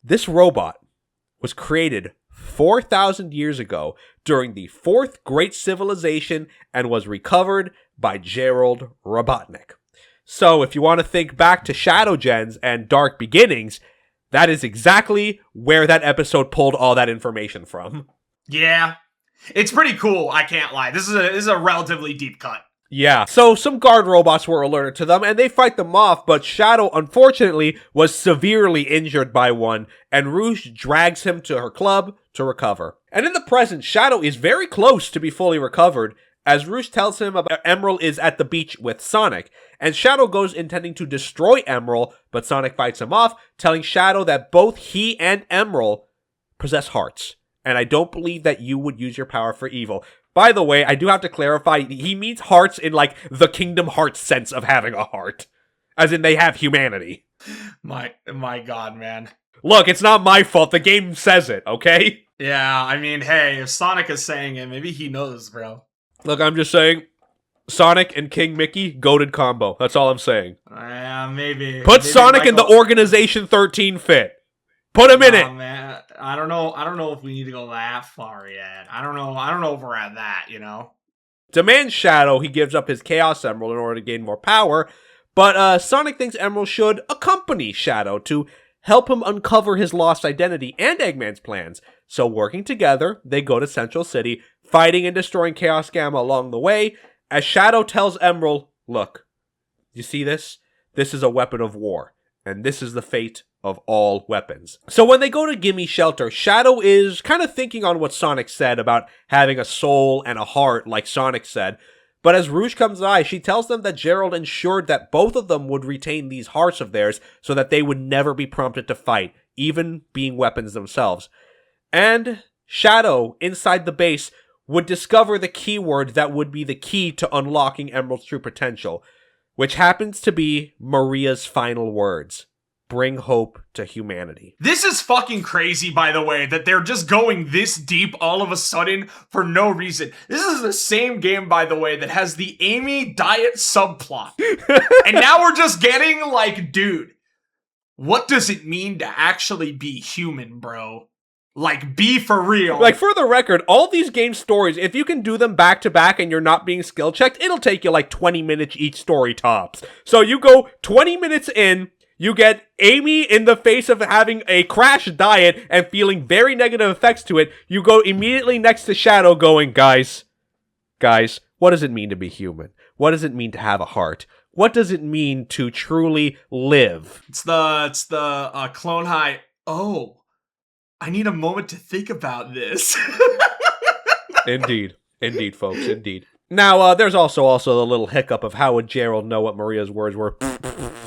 was created 4,000 years ago during the Fourth Great Civilization and was recovered by Gerald Robotnik. So if you want to think back to Shadow Gens and Dark Beginnings, that is exactly where that episode pulled all that information from. Yeah. It's pretty cool, I can't lie. This is a relatively deep cut. Yeah, so some guard robots were alerted to them, and they fight them off, but Shadow, unfortunately, was severely injured by one, and Rouge drags him to her club to recover. And in the present, Shadow is very close to be fully recovered, as Rouge tells him about Emerald is at the beach with Sonic, and Shadow goes intending to destroy Emerald, but Sonic fights him off, telling Shadow that both he and Emerald possess hearts, and I don't believe that you would use your power for evil. By the way, I do have to clarify, he means hearts in, like, the Kingdom Hearts sense of having a heart. As in, they have humanity. My god, man. Look, it's not my fault, the game says it, okay? Yeah, I mean, hey, if Sonic is saying it, maybe he knows, bro. Look, I'm just saying, Sonic and King Mickey, goated combo. That's all I'm saying. Maybe. Put maybe Sonic in the Organization 13 fit. Put him in it. Man, I don't know if we need to go that far yet. I don't know if we're at that, you know? Demands Shadow he gives up his Chaos Emerald in order to gain more power, but Sonic thinks Emerald should accompany Shadow to help him uncover his lost identity and Eggman's plans. So working together, they go to Central City, fighting and destroying Chaos Gamma along the way, as Shadow tells Emerald, look, you see this? This is a weapon of war, and this is the fate of all weapons. So when they go to Gimme Shelter, Shadow is kind of thinking on what Sonic said about having a soul and a heart, like Sonic said. But as Rouge comes by, she tells them that Gerald ensured that both of them would retain these hearts of theirs so that they would never be prompted to fight, even being weapons themselves. And Shadow, inside the base, would discover the keyword that would be the key to unlocking Emerald's true potential, which happens to be Maria's final words. Bring hope to humanity. This is fucking crazy, by the way, that they're just going this deep all of a sudden for no reason. This is the same game, by the way, that has the Amy diet subplot. And now we're just getting, like, dude, what does it mean to actually be human, bro? Like, be for real. Like, for the record, all these game stories, if you can do them back to back and you're not being skill checked, it'll take you like 20 minutes each story tops. So you go 20 minutes in, you get Amy in the face of having a crash diet and feeling very negative effects to it. You go immediately next to Shadow going, guys, what does it mean to be human? What does it mean to have a heart? What does it mean to truly live? It's the Clone High. Oh, I need a moment to think about this. Indeed, folks, indeed. Now, there's also the little hiccup of how would Gerald know what Maria's words were.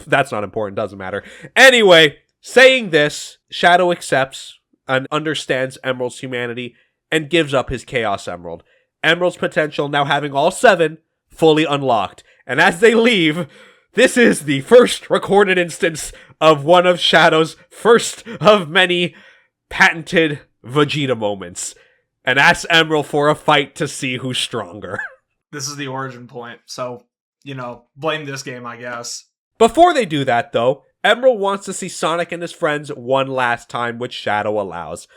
That's not important, doesn't matter. Anyway, saying this, Shadow accepts and understands Emerald's humanity and gives up his Chaos Emerald. Emerald's potential now having all 7 fully unlocked. And as they leave, this is the first recorded instance of one of Shadow's first of many patented Vegeta moments. And asks Emerald for a fight to see who's stronger. This is the origin point, so, you know, blame this game, I guess. Before they do that, though, Emerald wants to see Sonic and his friends one last time, which Shadow allows.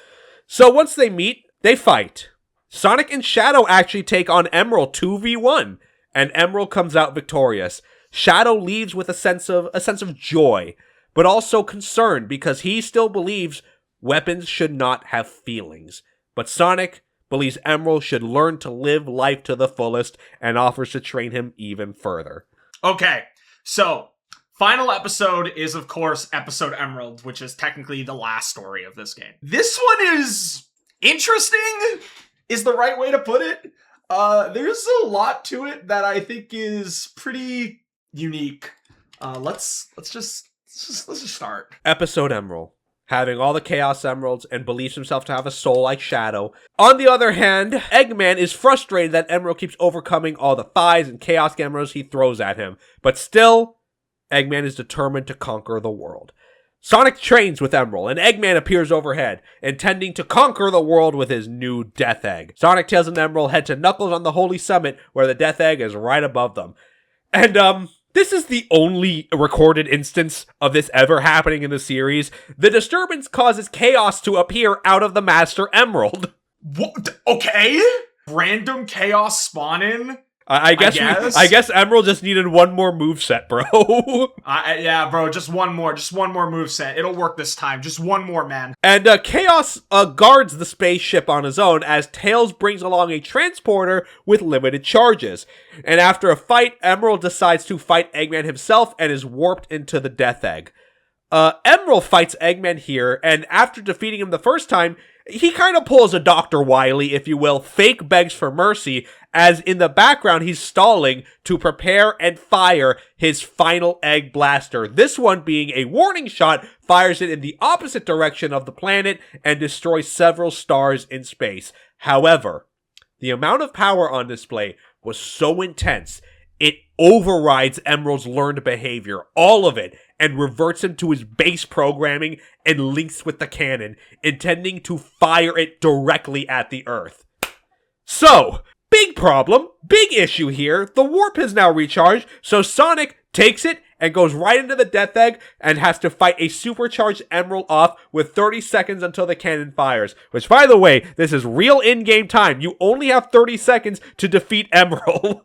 So once they meet, they fight. Sonic and Shadow actually take on Emerald 2v1, and Emerald comes out victorious. Shadow leaves with a sense of joy, but also concern because he still believes weapons should not have feelings. But Sonic believes Emerald should learn to live life to the fullest and offers to train him even further. Okay, so final episode is, of course, Episode Emerald, which is technically the last story of this game. This one is interesting, is the right way to put it. There's a lot to it that I think is pretty unique. Let's just start. Episode Emerald. Having all the Chaos Emeralds and believes himself to have a soul like Shadow. On the other hand, Eggman is frustrated that Emerald keeps overcoming all the thighs and Chaos Emeralds he throws at him. But still, Eggman is determined to conquer the world. Sonic trains with Emerald, and Eggman appears overhead, intending to conquer the world with his new Death Egg. Sonic, Tails, and Emerald head to Knuckles on the Holy Summit, where the Death Egg is right above them. And, this is the only recorded instance of this ever happening in the series. The disturbance causes chaos to appear out of the Master Emerald. What? Okay. Random chaos spawning. I guess Emerald just needed one more moveset, bro. Yeah, bro, just one more moveset. It'll work this time. Just one more, man. And Chaos guards the spaceship on his own as Tails brings along a transporter with limited charges. And after a fight, Emerald decides to fight Eggman himself and is warped into the Death Egg. Emerald fights Eggman here, and after defeating him the first time, he kind of pulls a Dr. Wily, if you will, fake begs for mercy, as in the background he's stalling to prepare and fire his final egg blaster. This one being a warning shot, fires it in the opposite direction of the planet and destroys several stars in space. However, the amount of power on display was so intense, it overrides Emerald's learned behavior, all of it, and reverts him to his base programming and links with the cannon, intending to fire it directly at the Earth. So, big problem, big issue here. The warp has now recharged, so Sonic takes it and goes right into the Death Egg and has to fight a supercharged Emerald off with 30 seconds until the cannon fires. Which, by the way, this is real in-game time. You only have 30 seconds to defeat Emerald.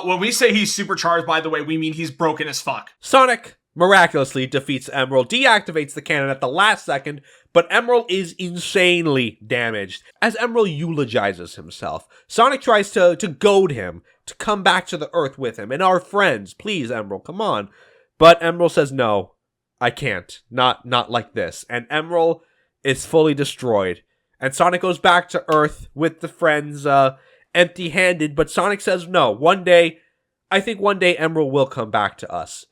When we say he's supercharged, by the way, we mean he's broken as fuck. Sonic miraculously defeats Emerald, deactivates the cannon at the last second, but Emerald is insanely damaged. As Emerald eulogizes himself, Sonic tries to goad him to come back to the Earth with him and our friends. Please, Emerald, come on. But Emerald says, no, I can't. Not like this. And Emerald is fully destroyed. And Sonic goes back to Earth with the friends, empty-handed, but Sonic says no. I think one day Emerald will come back to us.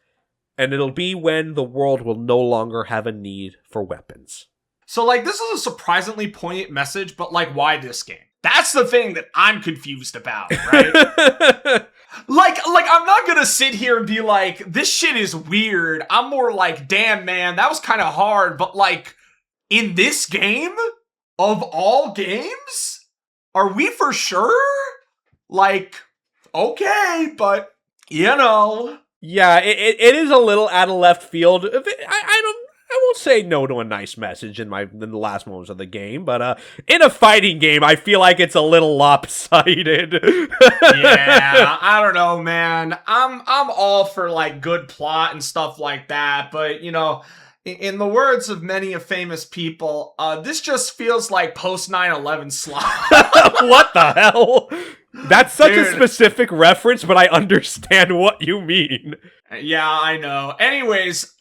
And it'll be when the world will no longer have a need for weapons. So, this is a surprisingly poignant message, but, why this game? That's the thing that I'm confused about, right? I'm not gonna sit here and be like, this shit is weird. I'm more like, damn, man, that was kind of hard, but, in this game? Of all games? Are we for sure? Okay, but, Yeah, it is a little out of left field. I won't say no to a nice message in the last moments of the game, but in a fighting game, I feel like it's a little lopsided. Yeah, I don't know, man. I'm all for good plot and stuff like that, but in the words of many a famous people, this just feels like post 9/11 slop. What the hell? That's such a specific reference, but I understand what you mean. Yeah, I know. Anyways,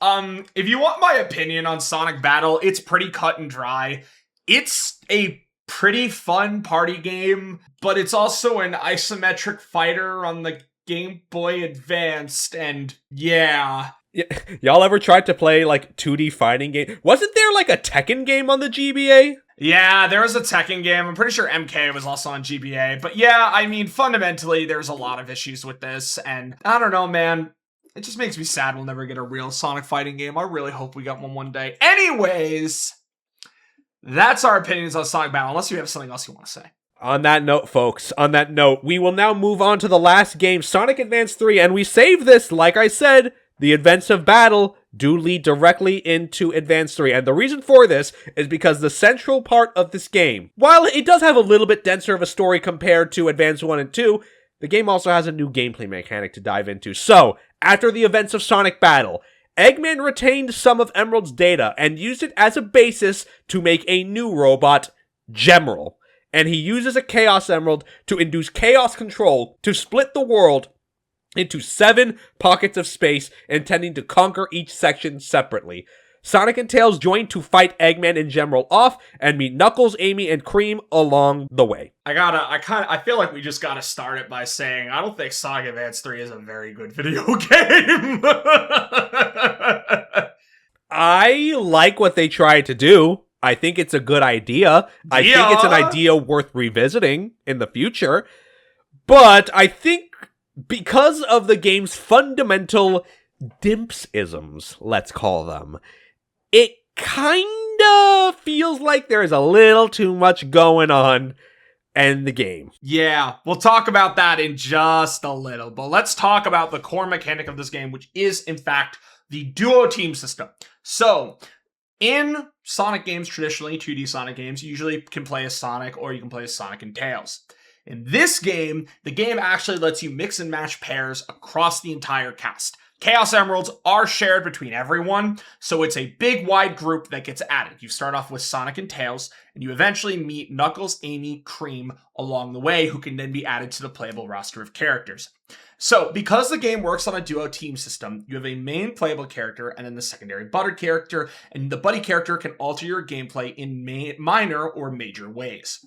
if you want my opinion on Sonic Battle, it's pretty cut and dry. It's a pretty fun party game, but it's also an isometric fighter on the Game Boy Advanced, and yeah. Y'all ever tried to play 2D fighting game? Wasn't there a Tekken game on the GBA? Yeah, there was a Tekken game. I'm pretty sure MK was also on GBA. But yeah, I mean, fundamentally, there's a lot of issues with this. And I don't know, man. It just makes me sad we'll never get a real Sonic fighting game. I really hope we get one day. Anyways, that's our opinions on Sonic Battle, unless you have something else you want to say. On that note, folks, we will now move on to the last game, Sonic Advance 3. And we save this, like I said, the events of battle do lead directly into Advance 3, and the reason for this is because the central part of this game, while it does have a little bit denser of a story compared to Advance 1 and 2, the game also has a new gameplay mechanic to dive into. So, after the events of Sonic Battle, Eggman retained some of Emerald's data and used it as a basis to make a new robot, Gemerald, and he uses a Chaos Emerald to induce chaos control to split the world into 7 pockets of space, intending to conquer each section separately. Sonic and Tails join to fight Eggman and General off and meet Knuckles, Amy, and Cream along the way. I feel like we just gotta start it by saying I don't think Sonic Advance 3 is a very good video game. I like what they tried to do. I think it's a good idea. I think it's an idea worth revisiting in the future. But I think because of the game's fundamental dimps-isms, let's call them, it kinda feels like there's a little too much going on in the game. Yeah, we'll talk about that in just a little, but let's talk about the core mechanic of this game, which is, in fact, the duo team system. So, in Sonic games, traditionally, 2D Sonic games, you usually can play as Sonic or you can play as Sonic and Tails. In this game, the game actually lets you mix and match pairs across the entire cast. Chaos Emeralds are shared between everyone, so it's a big, wide group that gets added. You start off with Sonic and Tails, and you eventually meet Knuckles, Amy, Cream along the way, who can then be added to the playable roster of characters. So, because the game works on a duo team system, you have a main playable character and then the secondary buddy character, and the buddy character can alter your gameplay in minor or major ways.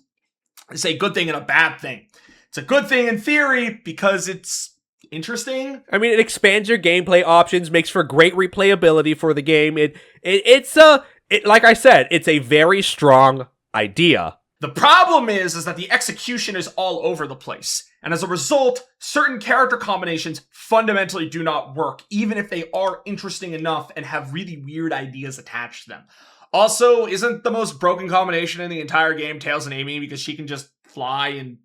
It's a good thing and a bad thing. It's a good thing in theory because it's interesting. I mean, it expands your gameplay options, makes for great replayability for the game. Like I said, it's a very strong idea. The problem is that the execution is all over the place. And as a result, certain character combinations fundamentally do not work, even if they are interesting enough and have really weird ideas attached to them. Also, isn't the most broken combination in the entire game Tails and Amy, because she can just fly and,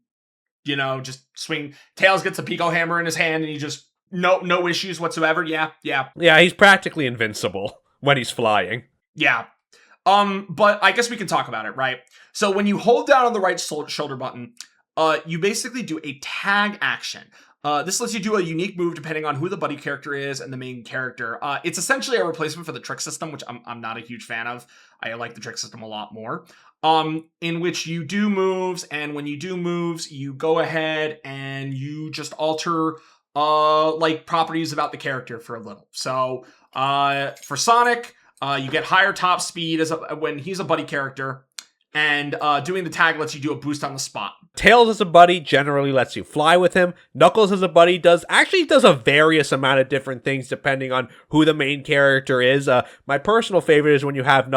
just swing. Tails gets a Pico hammer in his hand and he just, no issues whatsoever. Yeah. Yeah, he's practically invincible when he's flying. Yeah. But I guess we can talk about it, right? So when you hold down on the right shoulder button, you basically do a tag action. This lets you do a unique move depending on who the buddy character is and the main character. It's essentially a replacement for the trick system, which I'm not a huge fan of. I like the trick system a lot more. In which you do moves, and when you do moves, you go ahead and you just alter properties about the character for a little. So for Sonic, you get higher top speed when he's a buddy character. And doing the tag lets you do a boost on the spot. Tails as a buddy generally lets you fly with him. Knuckles as a buddy does a various amount of different things depending on who the main character is. My personal favorite is when you have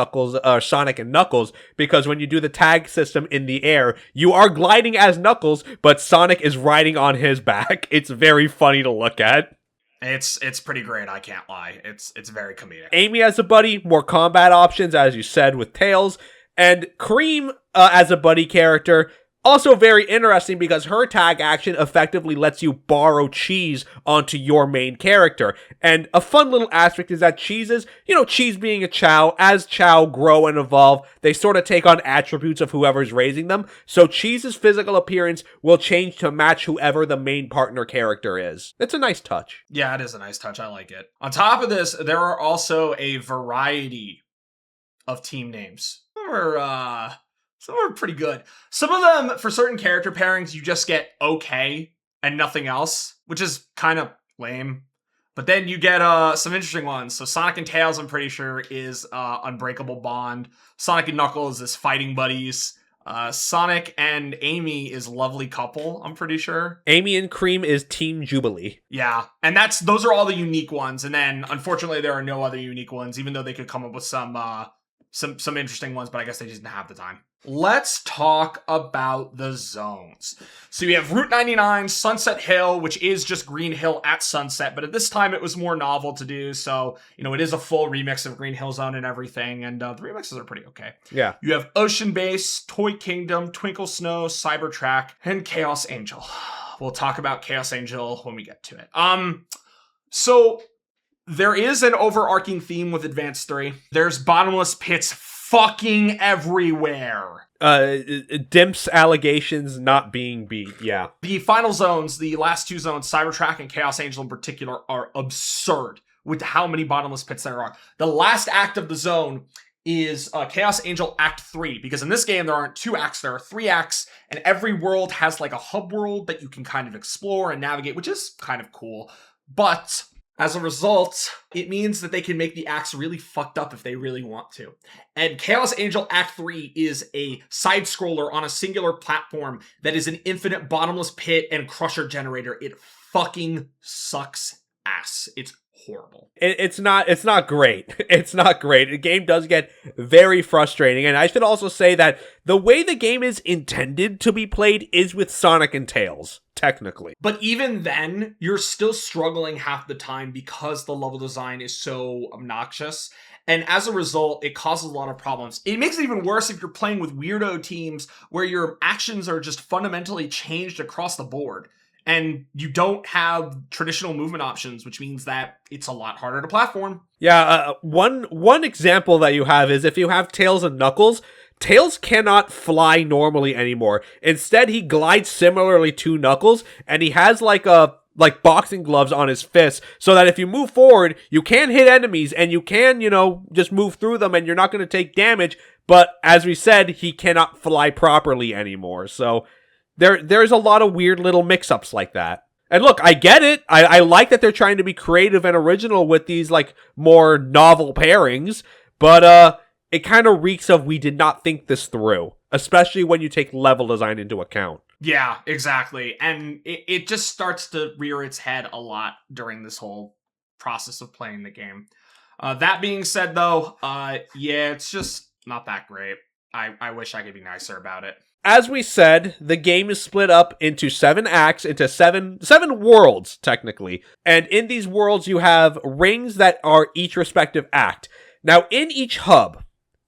Sonic and Knuckles, because when you do the tag system in the air, you are gliding as Knuckles, but Sonic is riding on his back. It's very funny to look at. It's pretty great, I can't lie. It's very comedic. Amy as a buddy, more combat options, as you said, with Tails. And Cream as a buddy character, also very interesting because her tag action effectively lets you borrow cheese onto your main character. And a fun little aspect is that cheeses, cheese being a Chow, as Chow grow and evolve, they sort of take on attributes of whoever's raising them. So Cheese's physical appearance will change to match whoever the main partner character is. It's a nice touch. Yeah, it is a nice touch. I like it. On top of this, there are also a variety of team names. Some are pretty good. Some of them, for certain character pairings, you just get okay and nothing else, which is kind of lame. But then you get some interesting ones. So Sonic and Tails, I'm pretty sure, is Unbreakable Bond. Sonic and Knuckles is Fighting Buddies. Sonic and Amy is Lovely Couple, I'm pretty sure. Amy and Cream is Team Jubilee. Yeah, and those are all the unique ones. And then, unfortunately, there are no other unique ones, even though they could come up with some interesting ones, but I guess they just didn't have the time. Let's talk about the zones. So you have Route 99, Sunset Hill, which is just Green Hill at sunset, but at this time it was more novel to do, so, it is a full remix of Green Hill Zone and everything, and the remixes are pretty okay. Yeah. You have Ocean Base, Toy Kingdom, Twinkle Snow, Cybertrack, and Chaos Angel. We'll talk about Chaos Angel when we get to it. So there is an overarching theme with Advance 3. There's bottomless pits fucking everywhere. Dimps allegations not being beat, yeah. The final zones, the last two zones, Cybertrack and Chaos Angel in particular, are absurd with how many bottomless pits there are. The last act of the zone is Chaos Angel Act 3, because in this game there aren't 2 acts, there are 3 acts, and every world has like a hub world that you can kind of explore and navigate, which is kind of cool. But As a result, it means that they can make the acts really fucked up if they really want to. And Chaos Angel Act 3 is a side-scroller on a singular platform that is an infinite bottomless pit and crusher generator. It fucking sucks ass. It's horrible. It's not great. It's not great. The game does get very frustrating, and I should also say that the way the game is intended to be played is with Sonic and Tails, technically. But even then, you're still struggling half the time because the level design is so obnoxious. And as a result, it causes a lot of problems. It makes it even worse if you're playing with weirdo teams where your actions are just fundamentally changed across the board. And you don't have traditional movement options, which means that it's a lot harder to platform. Yeah, one example that you have is if you have Tails and Knuckles, Tails cannot fly normally anymore. Instead, he glides similarly to Knuckles, and he has like boxing gloves on his fists, so that if you move forward, you can hit enemies, and you can, just move through them, and you're not going to take damage. But as we said, he cannot fly properly anymore, so there's a lot of weird little mix-ups like that. And look, I get it. I like that they're trying to be creative and original with these, more novel pairings, but, it kind of reeks of we did not think this through, especially when you take level design into account. Yeah, exactly. And it just starts to rear its head a lot during this whole process of playing the game. That being said, though, yeah, it's just not that great. I wish I could be nicer about it. As we said, the game is split up into 7 acts, into seven worlds, technically. And in these worlds, you have rings that are each respective act. Now, in each hub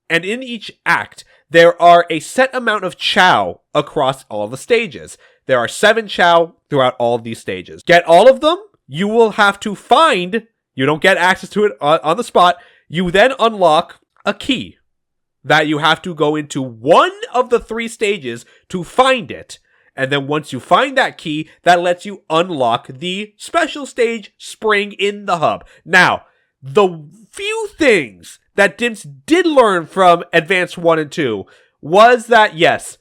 and in each act, there are a set amount of Chow across all the stages. There are 7 Chow throughout all of these stages. Get all of them, you will have to find, you don't get access to it on the spot, you then unlock a key that you have to go into one of the 3 stages to find it. And then once you find that key, that lets you unlock the special stage Spring in the hub. Now, the few things that Dimps did learn from Advance 1 and 2 was that, yes,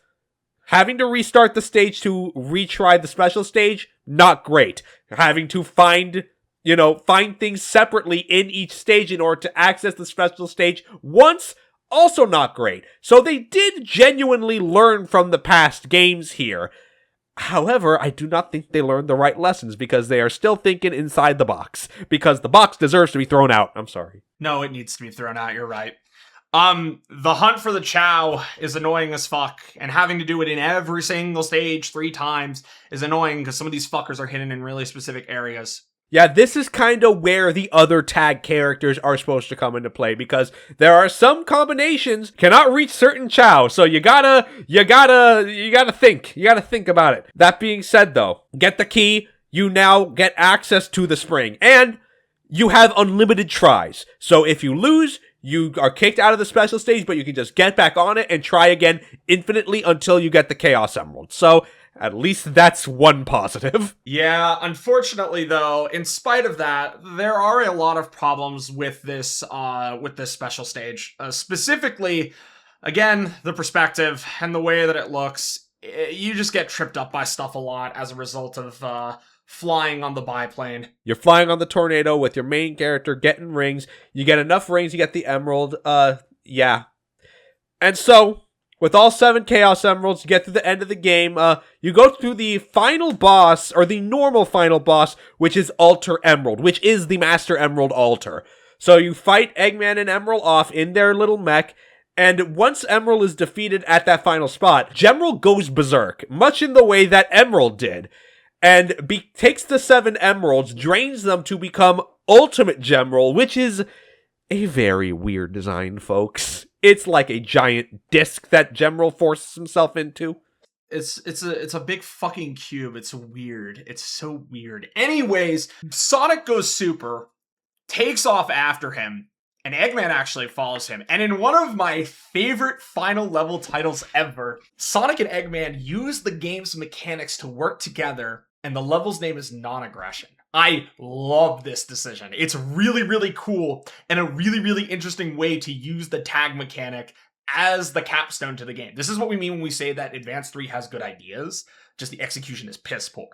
having to restart the stage to retry the special stage, not great. Having to find things separately in each stage in order to access the special stage once, also not great. So they did genuinely learn from the past games here. However, I do not think they learned the right lessons because they are still thinking inside the box. Because the box deserves to be thrown out. I'm sorry. No, it needs to be thrown out. You're right. The hunt for the Chow is annoying as fuck, and having to do it in every single stage 3 times is annoying because some of these fuckers are hidden in really specific areas. Yeah, this is kind of where the other tag characters are supposed to come into play, because there are some combinations cannot reach certain Chow, so you gotta think about it. That being said, though, get the key, you now get access to the Spring, and you have unlimited tries. So if you lose, you are kicked out of the special stage, but you can just get back on it and try again infinitely until you get the Chaos Emerald. So at least that's one positive. Yeah, unfortunately though, in spite of that, there are a lot of problems with this special stage. Specifically, again, the perspective and the way that it looks. You just get tripped up by stuff a lot as a result of flying on the biplane. You're flying on the tornado with your main character getting rings. You get enough rings, you get the emerald. Yeah. And so with all 7 Chaos Emeralds, you get to the end of the game. You go through the final boss, or the normal final boss, which is Alter Emerald, which is the Master Emerald Alter. So you fight Eggman and Emerald off in their little mech, and once Emerald is defeated at that final spot, Gemerald goes berserk, much in the way that Emerald did, and takes the 7 emeralds, drains them to become Ultimate Gemerald, which is a very weird design, folks. It's like a giant disc that Gemerald forces himself into. It's a big fucking cube. It's weird. It's so weird. Anyways, Sonic goes super, takes off after him, and Eggman actually follows him. And in one of my favorite final level titles ever, Sonic and Eggman use the game's mechanics to work together, and the level's name is Non-Aggression. I love this decision. It's really, really cool and a really, really interesting way to use the tag mechanic as the capstone to the game. This is what we mean when we say that Advance 3 has good ideas, just the execution is piss poor.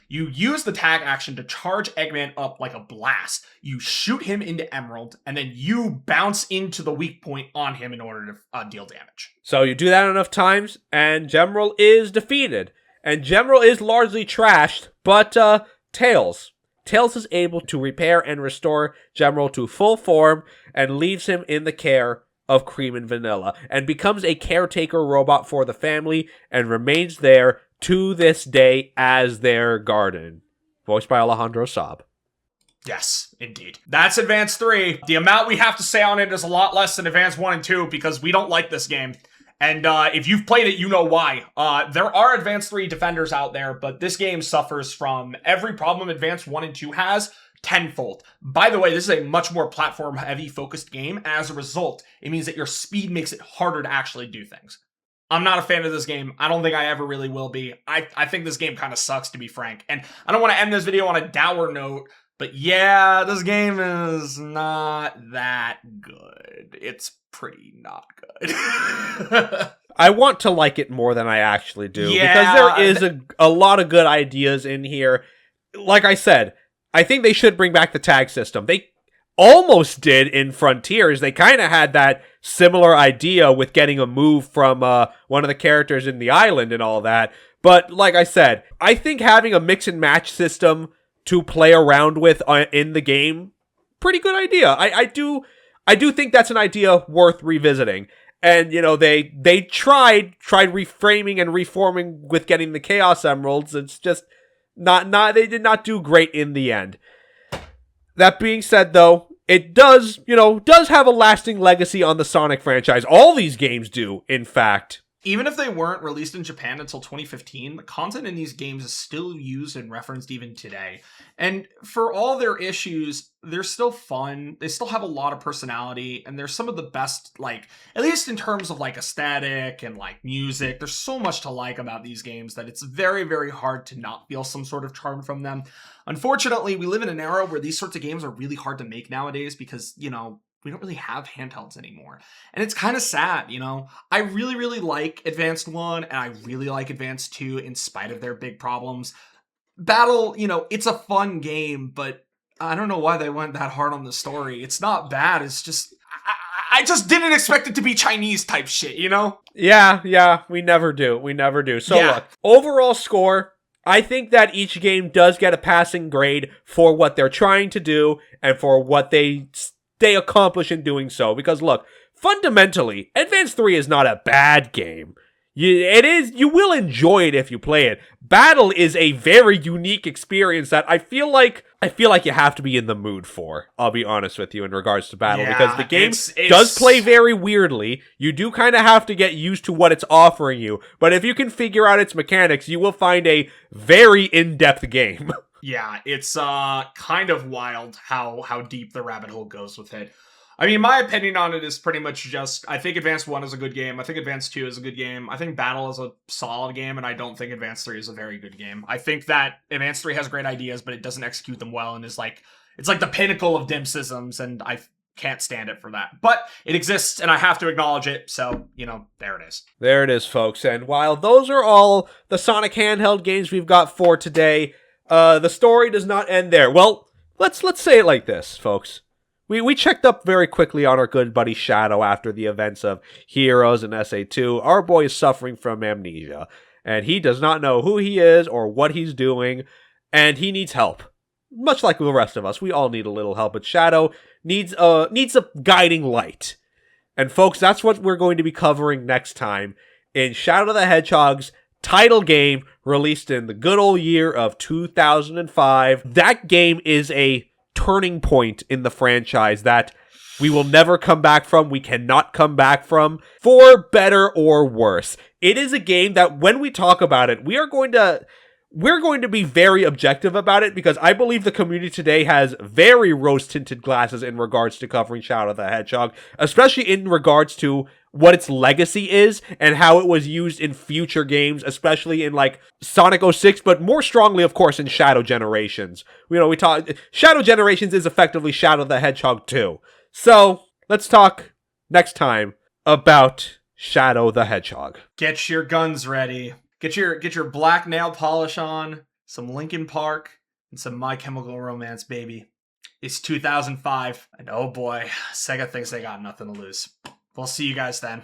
You use the tag action to charge Eggman up like a blast. You shoot him into Emerald, and then you bounce into the weak point on him in order to deal damage. So you do that enough times, and Gemerald is defeated. And Gemerald is largely trashed, but Tails is able to repair and restore Gemerald to full form and leaves him in the care of Cream and Vanilla and becomes a caretaker robot for the family and remains there to this day as their guardian. Voiced by Alejandro Saab. Yes, indeed. That's Advance 3. The amount we have to say on it is a lot less than Advance 1 and 2 because we don't like this game. And if you've played it, you know why. There are Advance 3 defenders out there, but this game suffers from every problem Advance 1 and 2 has tenfold. By the way, this is a much more platform-heavy focused game. As a result, it means that your speed makes it harder to actually do things. I'm not a fan of this game. I don't think I ever really will be. I think this game kind of sucks, to be frank. And I don't want to end this video on a dour note, but yeah, this game is not that good. It's pretty not good. I want to like it more than I actually do. Yeah, because there is a lot of good ideas in here. Like I said, I think they should bring back the tag system. They almost did in Frontiers. They kind of had that similar idea with getting a move from one of the characters in the island and all that. But like I said, I think having a mix and match system to play around with in the game, pretty good idea. I do think that's an idea worth revisiting. And, you know, they tried reframing and reforming with getting the Chaos Emeralds. It's just they did not do great in the end. That being said, though, it does have a lasting legacy on the Sonic franchise. All these games do, in fact. Even if they weren't released in Japan until 2015, the content in these games is still used and referenced even today. And for all their issues, they're still fun. They still have a lot of personality, and they're some of the best, like, at least in terms of, like, aesthetic and, like, music. There's so much to like about these games that it's very, very hard to not feel some sort of charm from them. Unfortunately, we live in an era where these sorts of games are really hard to make nowadays because, you know, we don't really have handhelds anymore. And it's kind of sad, you know? I really, really like Advanced 1, and I really like Advanced 2 in spite of their big problems. Battle, you know, it's a fun game, but I don't know why they went that hard on the story. It's not bad, it's just... I just didn't expect it to be Chinese type shit, you know? Yeah, we never do. So Yeah. Look, overall score, I think that each game does get a passing grade for what they're trying to do and for what they accomplish in doing so. Because look, fundamentally, Advance 3 is not a bad game. You will enjoy it if you play it. Battle is a very unique experience that I feel like you have to be in the mood for. I'll be honest with you in regards to Battle, because the game does play very weirdly. You do kind of have to get used to what it's offering you, but if you can figure out its mechanics, you will find a very in-depth game. Yeah, it's kind of wild how deep the rabbit hole goes with it. I mean, my opinion on it is pretty much just, I think Advance 1 is a good game. I think Advance 2 is a good game. I think Battle is a solid game, and I don't think Advance 3 is a very good game. I think that Advance 3 has great ideas, but it doesn't execute them well, and it's like the pinnacle of dim systems, and I can't stand it for that. But it exists, and I have to acknowledge it, so, you know, there it is. There it is, folks. And while those are all the Sonic handheld games we've got for today, the story does not end there. Well, let's say it like this, folks. We checked up very quickly on our good buddy Shadow after the events of Heroes and SA2. Our boy is suffering from amnesia, and he does not know who he is or what he's doing, and he needs help. Much like the rest of us, we all need a little help, but Shadow needs a guiding light. And folks, that's what we're going to be covering next time in Shadow the Hedgehog's title game, released in the good old year of 2005. That game is a turning point in the franchise that we will never come back from. We cannot come back from, for better or worse. It is a game that when we talk about it, we're going to be very objective about it, because I believe the community today has very rose-tinted glasses in regards to covering Shadow the Hedgehog, especially in regards to what its legacy is and how it was used in future games, especially in like Sonic 06, but more strongly, of course, in Shadow Generations. You know, Shadow Generations is effectively Shadow the Hedgehog 2. So let's talk next time about Shadow the Hedgehog. Get your guns ready. Get your black nail polish on, some Linkin Park, and some My Chemical Romance, baby. It's 2005, and oh boy, Sega thinks they got nothing to lose. We'll see you guys then.